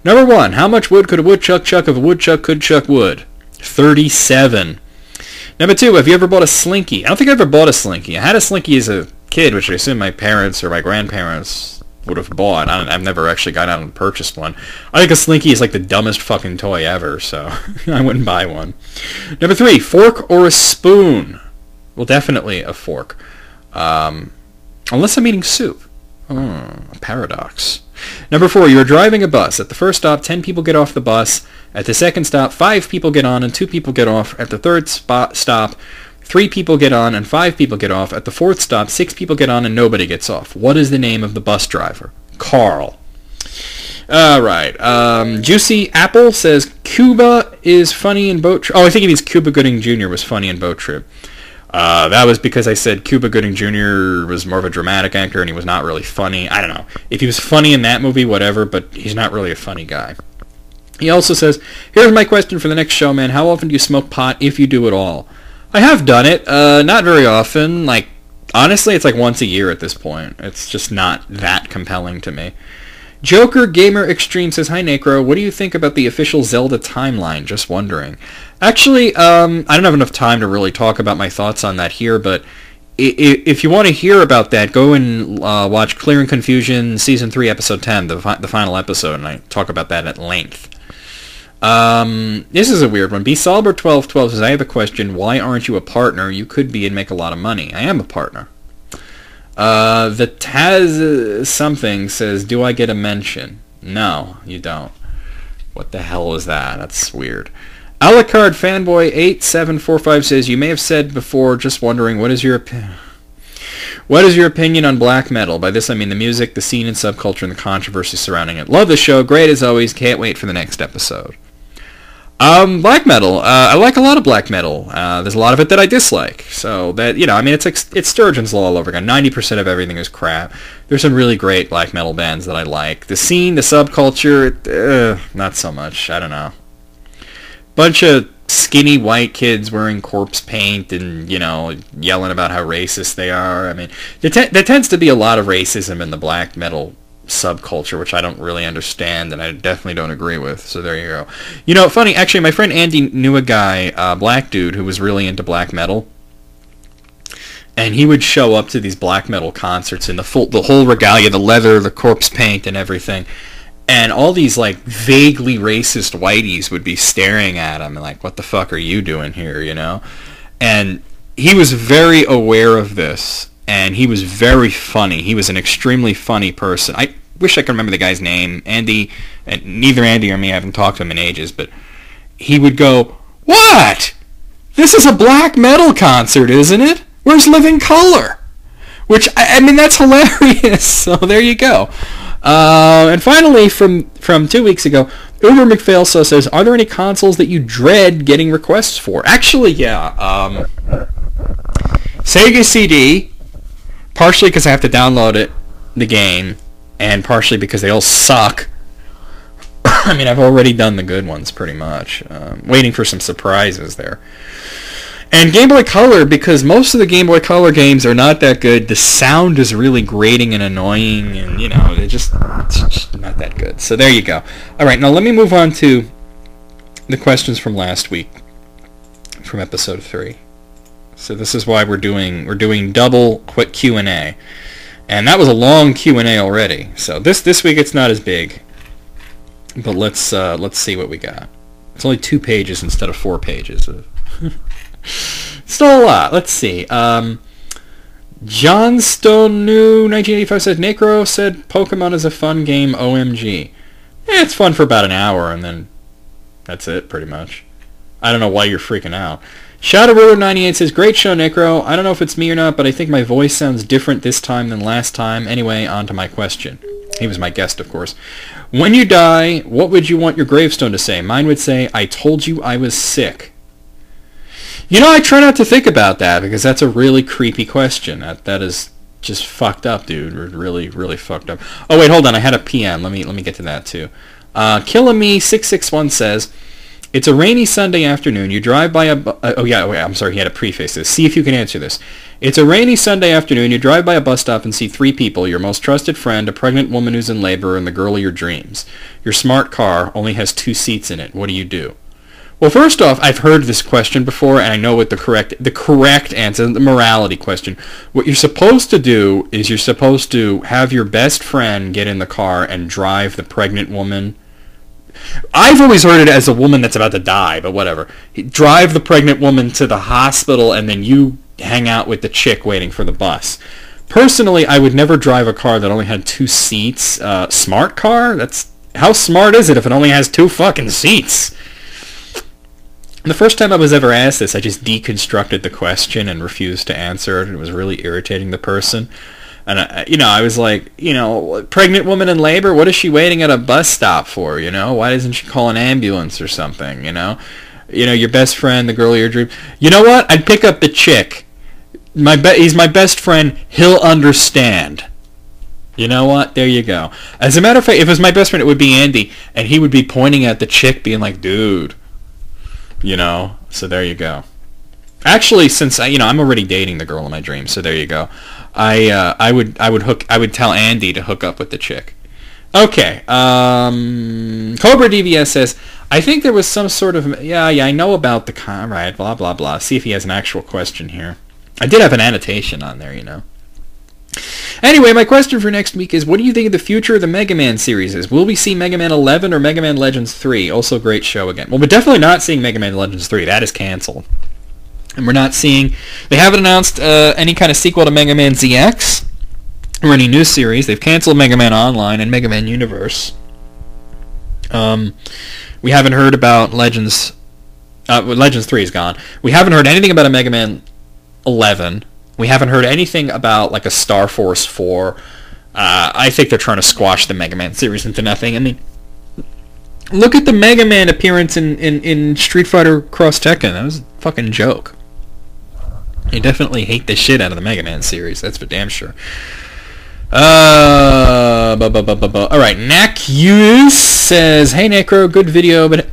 Number 1. How much wood could a woodchuck chuck if a woodchuck could chuck wood? 37. Number 2. Have you ever bought a Slinky? I don't think I ever bought a Slinky. I had a Slinky as a kid, which I assume my parents or my grandparents would have bought. I've never actually gone out and purchased one. I think a Slinky is like the dumbest fucking toy ever, so I wouldn't buy one. Number 3, fork or a spoon? Well, definitely a fork. Unless I'm eating soup. A paradox. Number 4, you're driving a bus. At the first stop, 10 people get off the bus. At the second stop, 5 people get on and 2 people get off. At the third stop, 3 people get on and 5 people get off. At the 4th stop, 6 people get on and nobody gets off. What is the name of the bus driver? Carl. Alright. Juicy Apple says, Cuba is funny in Boat Trip. Oh, I think it means Cuba Gooding Jr. was funny in Boat Trip. That was because I said Cuba Gooding Jr. was more of a dramatic actor and he was not really funny. I don't know. If he was funny in that movie, whatever, but he's not really a funny guy. He also says, here's my question for the next show, man. How often do you smoke pot, if you do at all? I have done it. Not very often. Like, honestly, it's like once a year at this point. It's just not that compelling to me. Joker Gamer Extreme says, hi, Necro. What do you think about the official Zelda timeline? Just wondering. Actually, I don't have enough time to really talk about my thoughts on that here, but if you want to hear about that, go and watch Clear and Confusion Season 3, Episode 10, the final episode, and I talk about that at length. This is a weird one. BSolver1212 says, I have a question. Why aren't you a partner? You could be and make a lot of money. I am a partner. The Taz something says, do I get a mention? No, you don't. What the hell is that? That's weird. Alucard Fanboy 8745 says, you may have said before, just wondering, what is your opinion on black metal? By this I mean the music, the scene and subculture, and the controversy surrounding it. Love the show. Great as always. Can't wait for the next episode. Black metal. I like a lot of black metal. There's a lot of it that I dislike. So that, I mean, it's Sturgeon's Law all over again. 90% of everything is crap. There's some really great black metal bands that I like. The scene, the subculture, not so much. I don't know. Bunch of skinny white kids wearing corpse paint and, yelling about how racist they are. I mean, there tends to be a lot of racism in the black metal subculture, which I don't really understand and I definitely don't agree with. So there you go. Funny, actually, my friend Andy knew a guy, black dude, who was really into black metal. And he would show up to these black metal concerts in the whole regalia, the leather, the corpse paint, and everything. And all these, like, vaguely racist whiteys would be staring at him, like, what the fuck are you doing here, And he was very aware of this, and he was very funny. He was an extremely funny person. I wish I could remember the guy's name. Andy, and neither Andy or me, I haven't talked to him in ages, but he would go, what? This is a black metal concert, isn't it? Where's Living Colour? Which, I mean, that's hilarious, so there you go. And finally, from 2 weeks ago, Uber McPhailso says, are there any consoles that you dread getting requests for? Actually, yeah. Sega CD, partially because I have to download the game, and partially because they all suck. I mean, I've already done the good ones, pretty much. Waiting for some surprises there. And Game Boy Color, because most of the Game Boy Color games are not that good. The sound is really grating and annoying, and, it's just not that good. So there you go. All right, now let me move on to the questions from last week, from episode 3. So this is why we're doing double quick Q&A. And that was a long Q&A already. So this week it's not as big. But let's see what we got. It's only 2 pages instead of 4 pages. Still a lot. Let's see. Johnstone New 1985 says, Necro said Pokemon is a fun game, OMG. It's fun for about an hour, and then that's it, pretty much. I don't know why you're freaking out. Shadow Ruler 98 says, great show, Necro. I don't know if it's me or not, but I think my voice sounds different this time than last time. Anyway, on to my question. He was my guest, of course. When you die, what would you want your gravestone to say? Mine would say, I told you I was sick. You know, I try not to think about that, because that's a really creepy question. That is just fucked up, dude. Really, really fucked up. Oh, wait, hold on. I had a PM. Let me get to that, too. Killamee661 says, it's a rainy Sunday afternoon. You drive by a... oh, yeah, wait, I'm sorry. He had to preface this. See if you can answer this. It's a rainy Sunday afternoon. You drive by a bus stop and see three people, your most trusted friend, a pregnant woman who's in labor, and the girl of your dreams. Your smart car only has 2 seats in it. What do you do? Well, first off, I've heard this question before, and I know what the correct answer, the morality question. What you're supposed to do is you're supposed to have your best friend get in the car and drive the pregnant woman. I've always heard it as a woman that's about to die, but whatever. Drive the pregnant woman to the hospital, and then you hang out with the chick waiting for the bus. Personally, I would never drive a car that only had 2 seats. Smart car? How smart is it if it only has 2 fucking seats? The first time I was ever asked this, I just deconstructed the question and refused to answer it. It was really irritating the person. And, I was like, pregnant woman in labor, what is she waiting at a bus stop for, Why doesn't she call an ambulance or something, your best friend, the girl of your dream. You know what? I'd pick up the chick. He's my best friend. He'll understand. You know what? There you go. As a matter of fact, if it was my best friend, it would be Andy. And he would be pointing at the chick being like, dude. So there you go. Actually, since I'm already dating the girl in my dreams, so there you go. I would tell Andy to hook up with the chick. Okay. Cobra DVS says, I think there was some sort of I know about the right, blah blah blah. See if he has an actual question here. I did have an annotation on there, Anyway, my question for next week is, what do you think of the future of the Mega Man series is? Will we see Mega Man 11 or Mega Man Legends 3? Also, great show again. Well, we're definitely not seeing Mega Man Legends 3. That is canceled. And we're not seeing... They haven't announced any kind of sequel to Mega Man ZX or any new series. They've canceled Mega Man Online and Mega Man Universe. We haven't heard about Legends... Legends 3 is gone. We haven't heard anything about a Mega Man 11. We haven't heard anything about, like, a Star Force 4. I think they're trying to squash the Mega Man series into nothing. I mean, look at the Mega Man appearance in Street Fighter Cross Tekken. That was a fucking joke. You definitely hate the shit out of the Mega Man series. That's for damn sure. Alright, Nac says, hey, Necro, good video, but...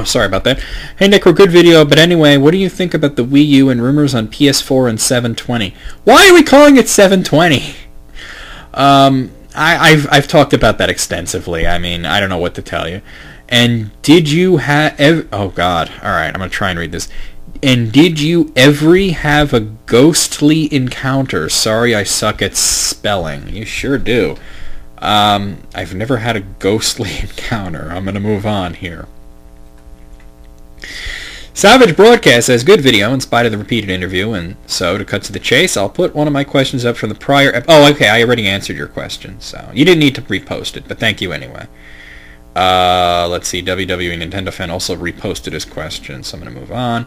sorry about that. Hey, Necro, good video, but anyway, what do you think about the Wii U and rumors on PS4 and 720? Why are we calling it 720? I've talked about that extensively. I mean, I don't know what to tell you. And did you have... oh, God. Alright, I'm going to try and read this. And did you ever have a ghostly encounter? Sorry, I suck at spelling. You sure do. I've never had a ghostly encounter. I'm going to move on here. Savage Broadcast says, good video in spite of the repeated interview, and so to cut to the chase, I'll put one of my questions up from the prior... oh, okay, I already answered your question, so you didn't need to repost it, but thank you anyway. Let's see, WWE Nintendo Fan also reposted his question, so I'm going to move on.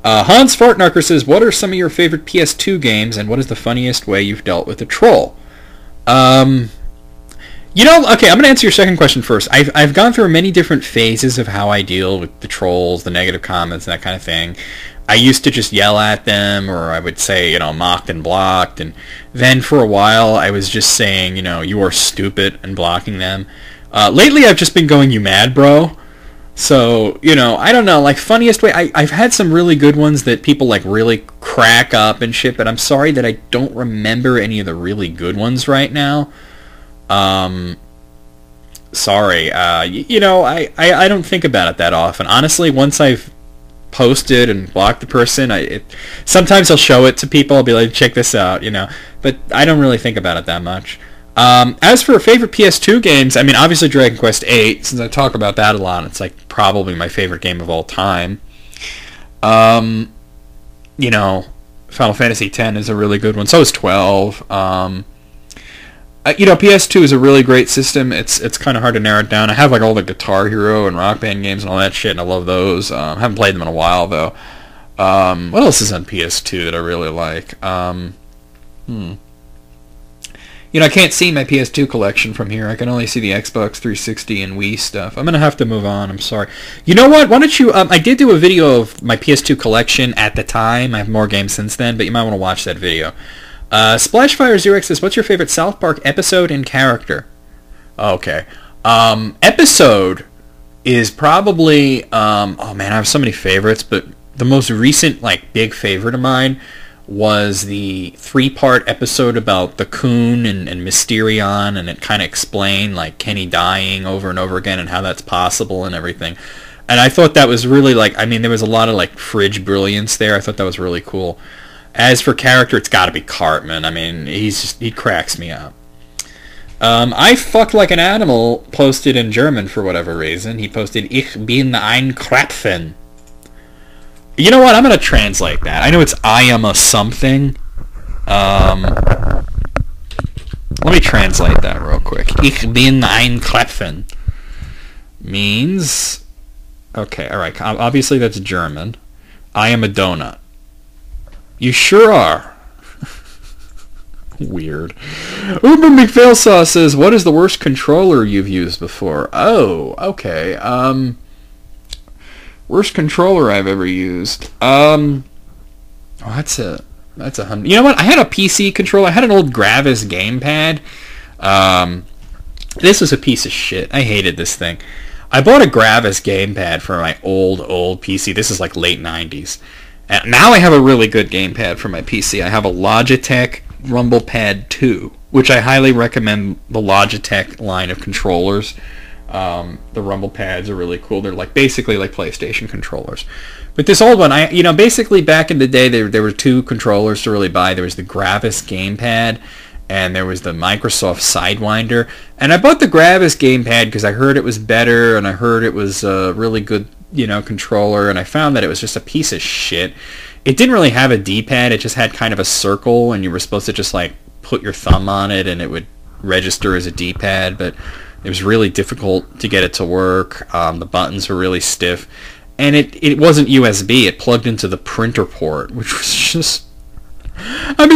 Hans Fartnarker says, what are some of your favorite PS2 games, and what is the funniest way you've dealt with a troll? Okay, I'm going to answer your second question first. I've gone through many different phases of how I deal with the trolls, the negative comments, and that kind of thing. I used to just yell at them, or I would say, mocked and blocked, and then for a while I was just saying, you are stupid, and blocking them. Lately I've just been going, you mad, bro? So, I don't know, like, funniest way, I've had some really good ones that people, like, really crack up and shit, but I'm sorry that I don't remember any of the really good ones right now. Sorry, I don't think about it that often. Honestly, once I've posted and blocked the person, sometimes I'll show it to people, I'll be like, check this out, but I don't really think about it that much. As for favorite PS2 games, I mean, obviously Dragon Quest VIII, since I talk about that a lot, it's like probably my favorite game of all time. Final Fantasy X is a really good one. So is 12. PS2 is a really great system. It's kind of hard to narrow it down. I have like all the Guitar Hero and Rock Band games and all that shit, and I love those. I haven't played them in a while though. What else is on PS2 that I really like? I can't see my PS2 collection from here. I can only see the Xbox 360 and Wii stuff. I'm gonna have to move on. I'm sorry. You know what? Why don't you? I did do a video of my PS2 collection at the time. I have more games since then, but you might want to watch that video. Splashfire0x says, "What's your favorite South Park episode and character?" Okay. Episode is probably. Oh man, I have so many favorites, but the most recent, big favorite of mine was the 3-part episode about the Coon and Mysterion, and it kind of explained Kenny dying over and over again and how that's possible and everything. And I thought that was really there was a lot of fridge brilliance there. I thought that was really cool. As for character, it's got to be Cartman. I mean, he cracks me up. I fuck like an animal posted in German for whatever reason. He posted Ich bin ein Krapfen. You know what? I'm going to translate that. I know it's I am a something. Let me translate that real quick. Ich bin ein Krapfen means... Okay, alright. Obviously that's German. I am a donut. You sure are. Weird. Uber McPhailsaw says, "What is the worst controller you've used before?" Oh, okay. Worst controller I've ever used. That's a hundred. You know what? I had a PC controller. I had an old Gravis gamepad. This was a piece of shit. I hated this thing. I bought a Gravis gamepad for my old PC. This is late 90s. And now I have a really good gamepad for my PC. I have a Logitech RumblePad 2, which I highly recommend. The Logitech line of controllers. The Rumble pads are really cool. They're basically like PlayStation controllers. But this old one, basically back in the day, there were 2 controllers to really buy. There was the Gravis gamepad, and there was the Microsoft Sidewinder. And I bought the Gravis gamepad because I heard it was better, and I heard it was a really good, controller, and I found that it was just a piece of shit. It didn't really have a D-pad. It just had kind of a circle, and you were supposed to just put your thumb on it, and it would register as a D-pad, but it was really difficult to get it to work. The buttons were really stiff. And it wasn't USB. It plugged into the printer port, which was just...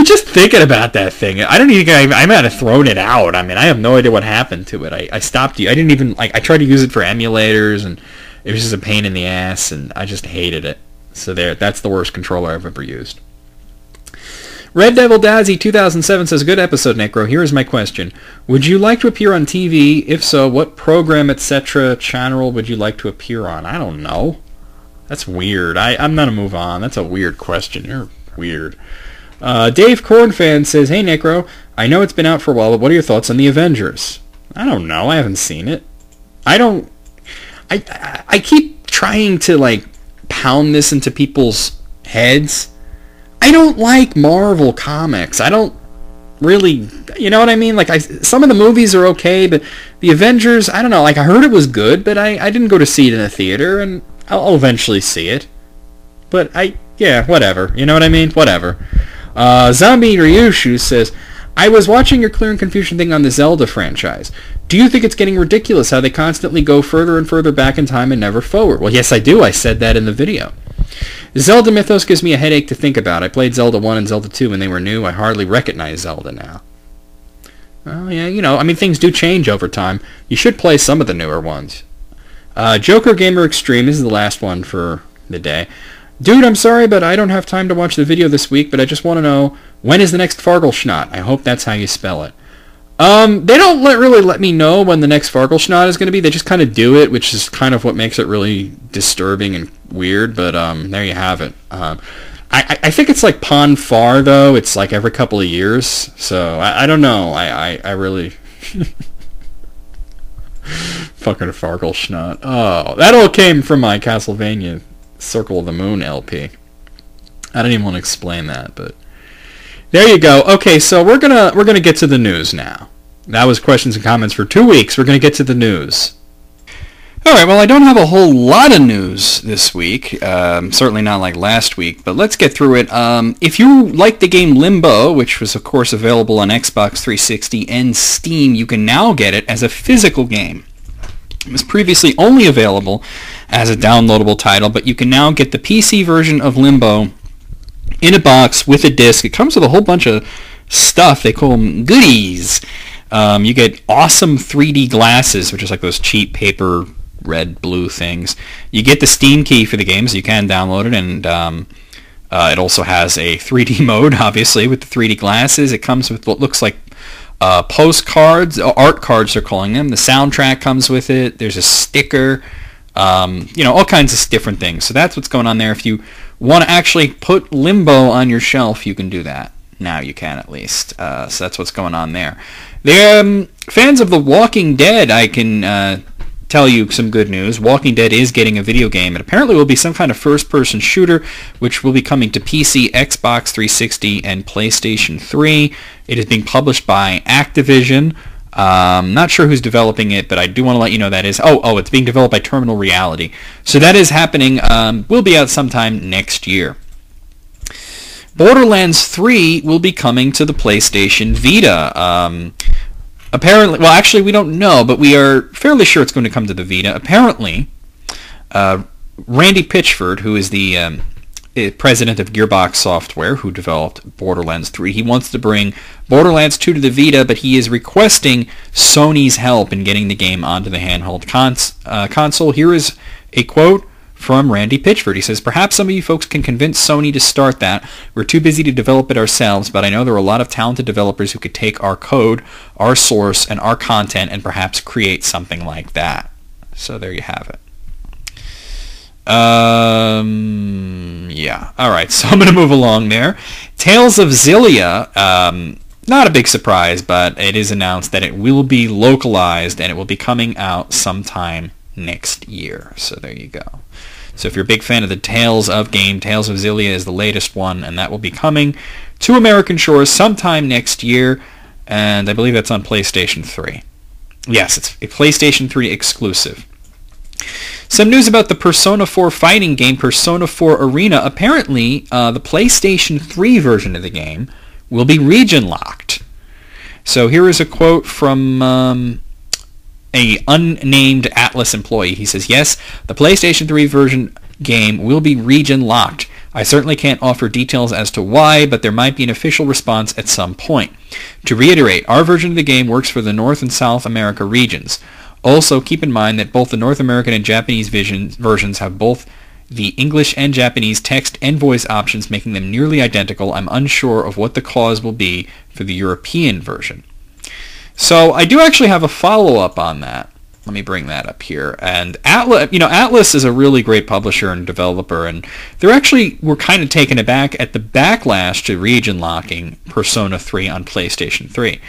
just thinking about that thing. I don't even... I might have thrown it out. I have no idea what happened to it. I stopped... I didn't even... I tried to use it for emulators, and it was just a pain in the ass, and I just hated it. So that's the worst controller I've ever used. Red Devil Dazzy 2007 says, "Good episode, Necro. Here is my question. Would you like to appear on TV? If so, what program, etc. channel would you like to appear on?" I don't know. That's weird. I'm going to move on. That's a weird question. You're weird. Dave Cornfan says, "Hey, Necro. I know it's been out for a while, but what are your thoughts on the Avengers?" I don't know. I haven't seen it. I keep trying to, pound this into people's heads. I don't like Marvel comics. I don't really, you know what I mean? Some of the movies are okay, but the Avengers, I don't know. I heard it was good, but I didn't go to see it in a theater, and I'll eventually see it. But yeah, whatever. You know what I mean? Whatever. Zombie Ryushu says, "I was watching your Clear and Confusion thing on the Zelda franchise. Do you think it's getting ridiculous how they constantly go further and further back in time and never forward?" Well, yes, I do. I said that in the video. "Zelda Mythos gives me a headache to think about. I played Zelda 1 and Zelda 2 when they were new. I hardly recognize Zelda now." Well, yeah, things do change over time. You should play some of the newer ones. Joker Gamer Extreme, this is the last one for the day. "Dude, I'm sorry, but I don't have time to watch the video this week, but I just want to know, when is the next Fargelschnot? I hope that's how you spell it." They don't really let me know when the next Fargelschnot is going to be. They just kind of do it, which is kind of what makes it really disturbing and weird, but there you have it. I think it's like Pon Far, though. It's every couple of years, so I don't know. I really... Fucking Fargelschnot. Oh, that all came from my Castlevania Circle of the Moon LP. I don't even want to explain that, but... There you go. Okay, so we're gonna get to the news now. That was questions and comments for 2 weeks. We're gonna get to the news. All right, well, I don't have a whole lot of news this week, certainly not like last week, but let's get through it. If you like the game Limbo, which was, of course, available on Xbox 360 and Steam, you can now get it as a physical game. It was previously only available as a downloadable title, but you can now get the PC version of Limbo in a box with a disc. It comes with a whole bunch of stuff. They call them goodies. You get awesome 3D glasses, which is like those cheap paper red, blue things. You get the Steam key for the game, so you can download it, and it also has a 3D mode, obviously, with the 3D glasses. It comes with what looks like postcards, art cards they're calling them. The soundtrack comes with it. There's a sticker, all kinds of different things. So that's what's going on there. If you want to actually put Limbo on your shelf, you can do that. Now you can, at least. So that's what's going on there. They're fans of The Walking Dead, I can tell you some good news. Walking Dead is getting a video game. It apparently will be some kind of first-person shooter, which will be coming to PC, Xbox 360, and PlayStation 3. It is being published by Activision. Not sure who's developing it, but I do want to let you know that is... it's being developed by Terminal Reality. So that is happening. Will be out sometime next year. Borderlands 3 will be coming to the PlayStation Vita. Apparently, well, actually, we don't know, but we are fairly sure it's going to come to the Vita. Apparently, Randy Pitchford, who is the president of Gearbox Software, who developed Borderlands 3, he wants to bring Borderlands 2 to the Vita, but he is requesting Sony's help in getting the game onto the handheld console. Here is a quote from Randy Pitchford. He says, "Perhaps some of you folks can convince Sony to start that. We're too busy to develop it ourselves, but I know there are a lot of talented developers who could take our code, our source, and our content and perhaps create something like that." So there you have it. Yeah. All right, so I'm going to move along there. Tales of Xillia, not a big surprise, but it is announced that it will be localized and it will be coming out sometime next year. So there you go. So if you're a big fan of the Tales of game, Tales of Xillia is the latest one, and that will be coming to American shores sometime next year, and I believe that's on PlayStation 3. Yes, it's a PlayStation 3 exclusive. Some news about the Persona 4 fighting game, Persona 4 Arena. Apparently, the PlayStation 3 version of the game will be region-locked. So here is a quote from... a unnamed Atlas employee. He says, "Yes, the PlayStation 3 version game will be region-locked. I certainly can't offer details as to why, but there might be an official response at some point. To reiterate, our version of the game works for the North and South America regions. Also, keep in mind that both the North American and Japanese versions have both the English and Japanese text and voice options, making them nearly identical. I'm unsure of what the cause will be for the European version." So I do actually have a follow-up on that. Let me bring that up here. And Atlas is a really great publisher and developer, and they were kind of taken aback at the backlash to region locking Persona 3 on PlayStation 3.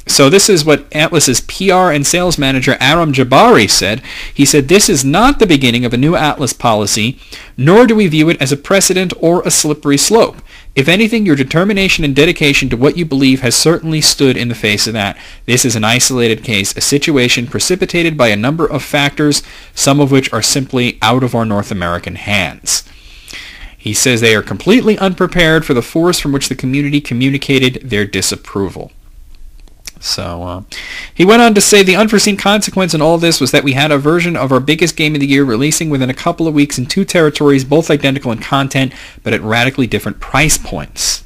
So this is what Atlas's PR and sales manager Aram Jabari said. He said, "This is not the beginning of a new Atlas policy, nor do we view it as a precedent or a slippery slope. If anything, your determination and dedication to what you believe has certainly stood in the face of that. This is an isolated case, a situation precipitated by a number of factors, some of which are simply out of our North American hands." He says they are completely unprepared for the force from which the community communicated their disapproval. So he went on to say the unforeseen consequence in all this was that we had a version of our biggest game of the year releasing within a couple of weeks in two territories, both identical in content, but at radically different price points.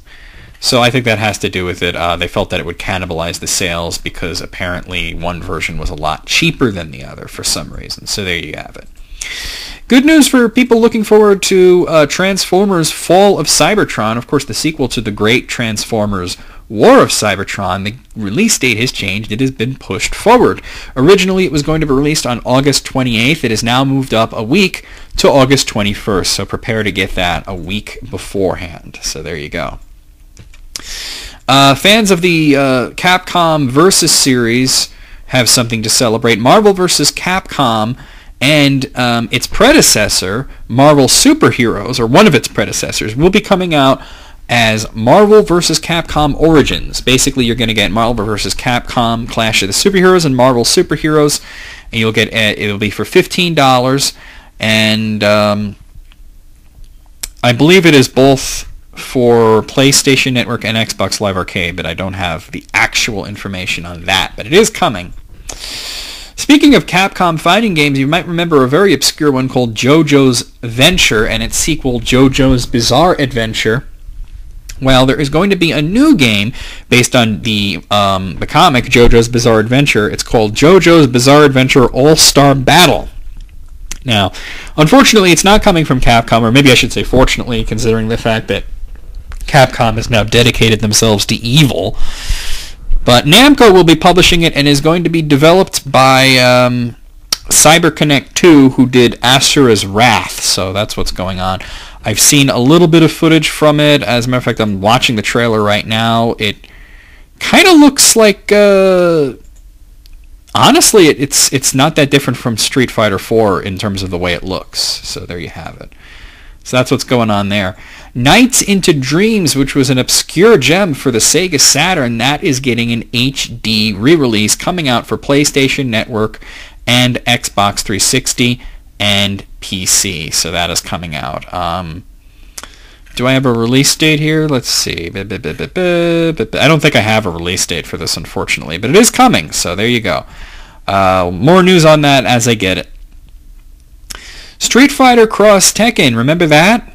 So I think that has to do with it. They felt that it would cannibalize the sales because apparently one version was a lot cheaper than the other for some reason. So there you have it. Good news for people looking forward to Transformers Fall of Cybertron. Of course, the sequel to the great Transformers War of Cybertron. The release date has changed. It has been pushed forward. Originally, it was going to be released on August 28th. It has now moved up a week to August 21st. So prepare to get that a week beforehand. So there you go. Fans of the Capcom Versus series have something to celebrate. Marvel vs. Capcom and its predecessor, Marvel Superheroes, or one of its predecessors, will be coming out as Marvel vs. Capcom Origins. Basically, you're going to get Marvel vs. Capcom Clash of the Superheroes and Marvel Superheroes. and you'll get it'll be for $15, and I believe it is both for PlayStation Network and Xbox Live Arcade, but I don't have the actual information on that, but it is coming. Speaking of Capcom fighting games, you might remember a very obscure one called JoJo's Venture and its sequel JoJo's Bizarre Adventure. Well, there is going to be a new game based on the comic JoJo's Bizarre Adventure. It's called JoJo's Bizarre Adventure All-Star Battle. Now, unfortunately, it's not coming from Capcom, or maybe I should say fortunately, considering the fact that Capcom has now dedicated themselves to evil. But Namco will be publishing it and is going to be developed by CyberConnect 2, who did Asura's Wrath. So that's what's going on. I've seen a little bit of footage from it. As a matter of fact, I'm watching the trailer right now. It kind of looks like... honestly, it's not that different from Street Fighter 4 in terms of the way it looks. So there you have it. So that's what's going on there. Nights into Dreams, which was an obscure gem for the Sega Saturn, that is getting an HD re-release coming out for PlayStation Network and Xbox 360 and PC. So that is coming out. Do I have a release date here? Let's see. I don't think I have a release date for this, unfortunately, but it is coming. So there you go. More news on that as I get it. Street Fighter Cross Tekken, remember that?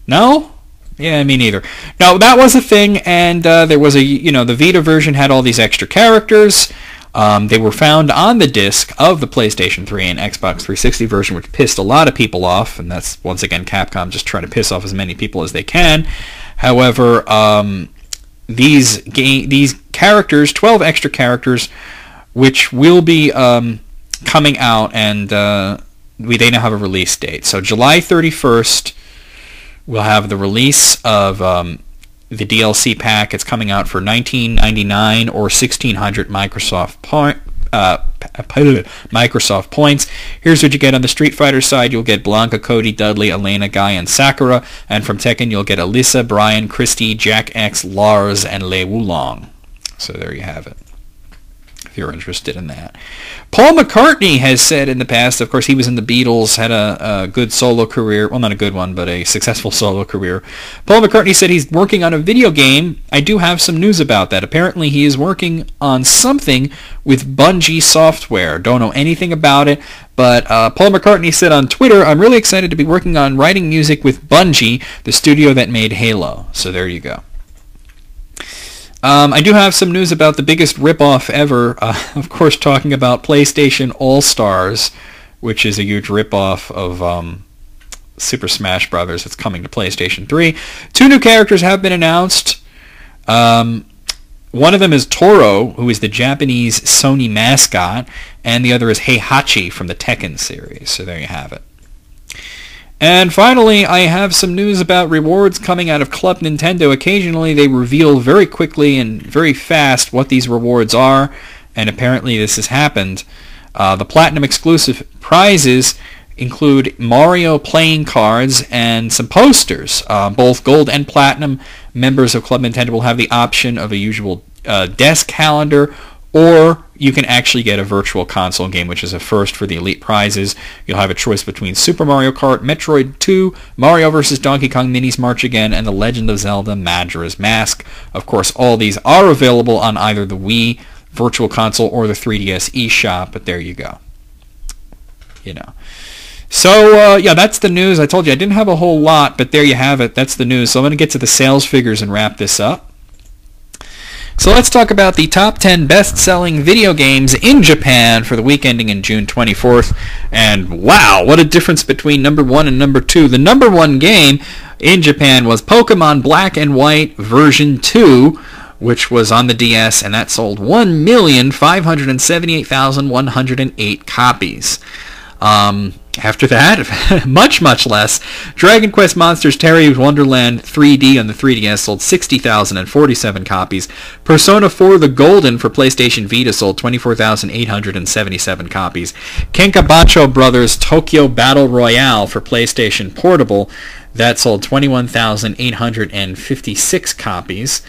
No? Yeah, me neither. No, that was a thing, and there was the Vita version had all these extra characters. They were found on the disc of the PlayStation 3 and Xbox 360 version, which pissed a lot of people off, and that's, once again, Capcom just trying to piss off as many people as they can. However, these characters, 12 extra characters, which will be coming out, and they now have a release date. So July 31st, we'll have the release of the DLC pack. It's coming out for $19.99 or 1,600 Microsoft points. Here's what you get on the Street Fighter side. You'll get Blanca, Cody, Dudley, Elena, Guy, and Sakura. And from Tekken, you'll get Alyssa, Brian, Christy, Jack X, Lars, and Lei Wulong. So there you have it, if you're interested in that. Paul McCartney has said in the past, of course he was in the Beatles, had a good solo career, well, not a good one, but a successful solo career. Paul McCartney said he's working on a video game. I do have some news about that. Apparently he is working on something with Bungie Software. Don't know anything about it, but Paul McCartney said on Twitter, I'm really excited to be working on writing music with Bungie, the studio that made Halo. So there you go. I do have some news about the biggest ripoff ever, of course talking about PlayStation All-Stars, which is a huge ripoff of Super Smash Bros. It's coming to PlayStation 3. 2 new characters have been announced. One of them is Toro, who is the Japanese Sony mascot, and the other is Heihachi from the Tekken series. So there you have it. And finally, I have some news about rewards coming out of Club Nintendo. Occasionally, they reveal very quickly and very fast what these rewards are, and apparently this has happened. The Platinum exclusive prizes include Mario playing cards and some posters. Both Gold and Platinum members of Club Nintendo will have the option of a usual desk calendar, or you can actually get a virtual console game, which is a first for the elite prizes. You'll have a choice between Super Mario Kart, Metroid 2, Mario vs. Donkey Kong Minis March Again, and The Legend of Zelda Majora's Mask. Of course, all these are available on either the Wii Virtual Console or the 3DS eShop, but there you go. So, yeah, that's the news. I told you I didn't have a whole lot, but there you have it. That's the news. So I'm going to get to the sales figures and wrap this up. So let's talk about the top 10 best-selling video games in Japan for the week ending in June 24th. And wow, what a difference between number 1 and number 2. The number 1 game in Japan was Pokemon Black and White version 2, which was on the DS, and that sold 1,578,108 copies. After that, much less, Dragon Quest Monsters Terry's Wonderland 3D on the 3DS sold 60,047 copies. Persona 4 The Golden for PlayStation Vita sold 24,877 copies. Kenkabacho Brothers Tokyo Battle Royale for PlayStation Portable, that sold 21,856 copies.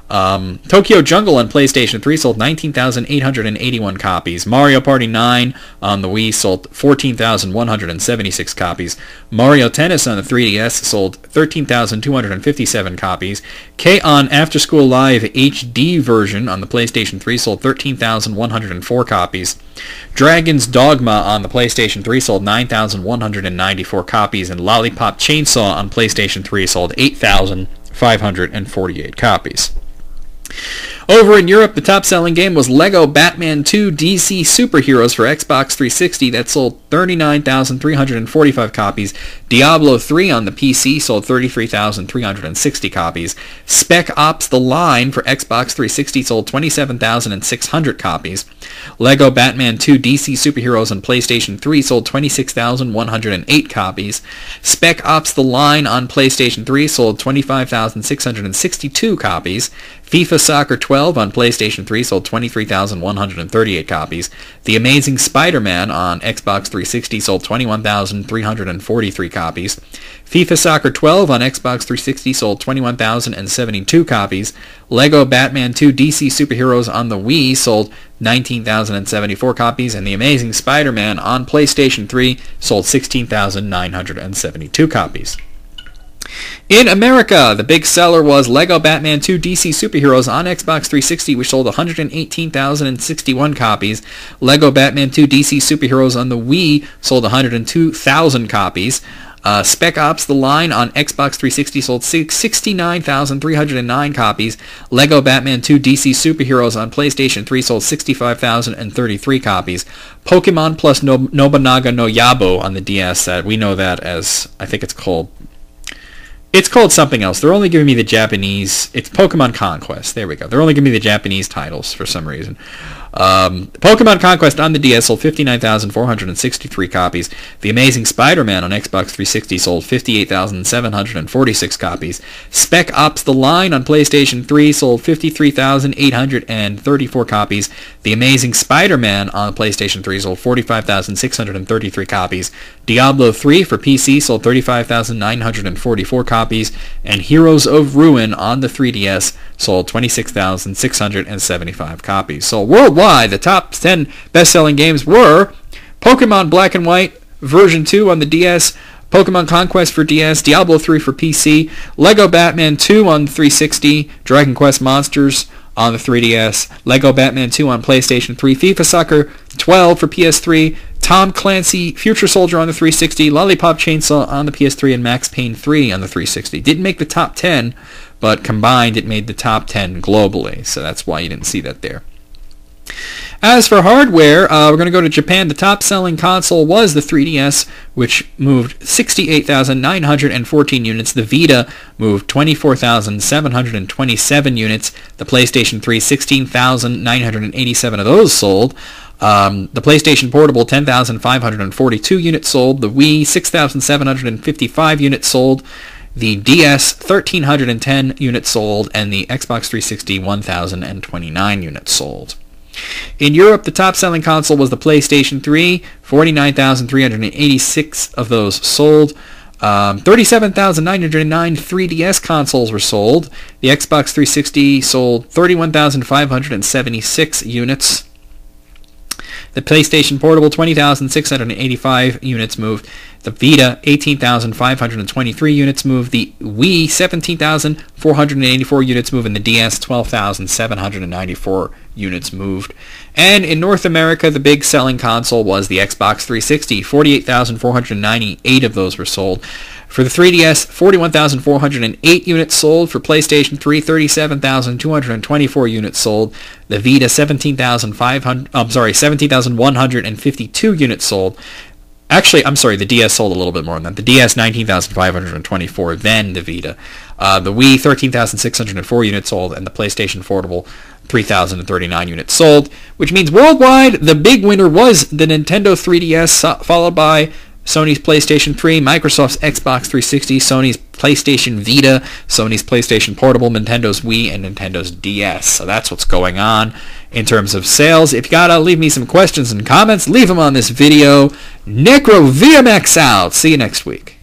Tokyo Jungle on PlayStation 3 sold 19,881 copies. Mario Party 9 on the Wii sold 14,176 copies. Mario Tennis on the 3DS sold 13,257 copies. K-On! After School Live HD version on the PlayStation 3 sold 13,104 copies. Dragon's Dogma on the PlayStation 3 sold 9,194 copies, and Lollipop Chainsaw on PlayStation 3 sold 8,548 copies. Over in Europe, the top-selling game was Lego Batman 2 DC Superheroes for Xbox 360 that sold 39,345 copies. Diablo 3 on the PC sold 33,360 copies. Spec Ops The Line for Xbox 360 sold 27,600 copies. Lego Batman 2 DC Superheroes on PlayStation 3 sold 26,108 copies. Spec Ops The Line on PlayStation 3 sold 25,662 copies. FIFA Soccer 12 on PlayStation 3 sold 23,138 copies. The Amazing Spider-Man on Xbox 360 sold 21,343 copies. FIFA Soccer 12 on Xbox 360 sold 21,072 copies. Lego Batman 2 DC Superheroes on the Wii sold 19,074 copies, and The Amazing Spider-Man on PlayStation 3 sold 16,972 copies. In America, the big seller was Lego Batman 2 DC Superheroes on Xbox 360, which sold 118,061 copies. Lego Batman 2 DC Superheroes on the Wii sold 102,000 copies. Spec Ops The Line on Xbox 360 sold 69,309 copies. Lego Batman 2 DC Superheroes on PlayStation 3 sold 65,033 copies. Pokemon plus Nobunaga no Yabo on the DS, we know that as, I think it's called something else. They're only giving me the Japanese. It's Pokemon Conquest. There we go. They're only giving me the Japanese titles for some reason. Pokemon Conquest on the DS sold 59,463 copies. The Amazing Spider-Man on Xbox 360 sold 58,746 copies. Spec Ops The Line on PlayStation 3 sold 53,834 copies. The Amazing Spider-Man on PlayStation 3 sold 45,633 copies. Diablo 3 for PC sold 35,944 copies. And Heroes of Ruin on the 3DS sold 26,675 copies. So worldwide, the top 10 best-selling games were Pokemon Black and White version 2 on the DS, Pokemon Conquest for DS, Diablo 3 for PC, Lego Batman 2 on 360, Dragon Quest Monsters on the 3DS, Lego Batman 2 on PlayStation 3, FIFA Soccer 12 for PS3, Tom Clancy Future Soldier on the 360, Lollipop Chainsaw on the PS3, and Max Payne 3 on the 360. Didn't make the top 10, but combined it made the top 10 globally, so that's why you didn't see that there. As for hardware, we're going to go to Japan. The top-selling console was the 3DS, which moved 68,914 units. The Vita moved 24,727 units. The PlayStation 3, 16,987 of those sold. The PlayStation Portable, 10,542 units sold. The Wii, 6,755 units sold. The DS, 1,310 units sold. And the Xbox 360, 1,029 units sold. In Europe, the top-selling console was the PlayStation 3, 49,386 of those sold. 37,909 3DS consoles were sold. The Xbox 360 sold 31,576 units. The PlayStation Portable, 20,685 units moved. The Vita, 18,523 units moved. The Wii, 17,484 units moved. And the DS, 12,794 units moved. And in North America, the big selling console was the Xbox 360. 48,498 of those were sold. For the 3DS, 41,408 units sold. For PlayStation 3, 37,224 units sold. The Vita, 17,152 units sold. Actually, I'm sorry, the DS sold a little bit more than that. The DS, 19,524, then the Vita. The Wii, 13,604 units sold, and the PlayStation Portable, 3,039 units sold, which means worldwide, the big winner was the Nintendo 3DS, followed by Sony's PlayStation 3, Microsoft's Xbox 360, Sony's PlayStation Vita, Sony's PlayStation Portable, Nintendo's Wii, and Nintendo's DS. So that's what's going on in terms of sales. If you gotta leave me some questions and comments, leave them on this video. NecroVMX out. See you next week.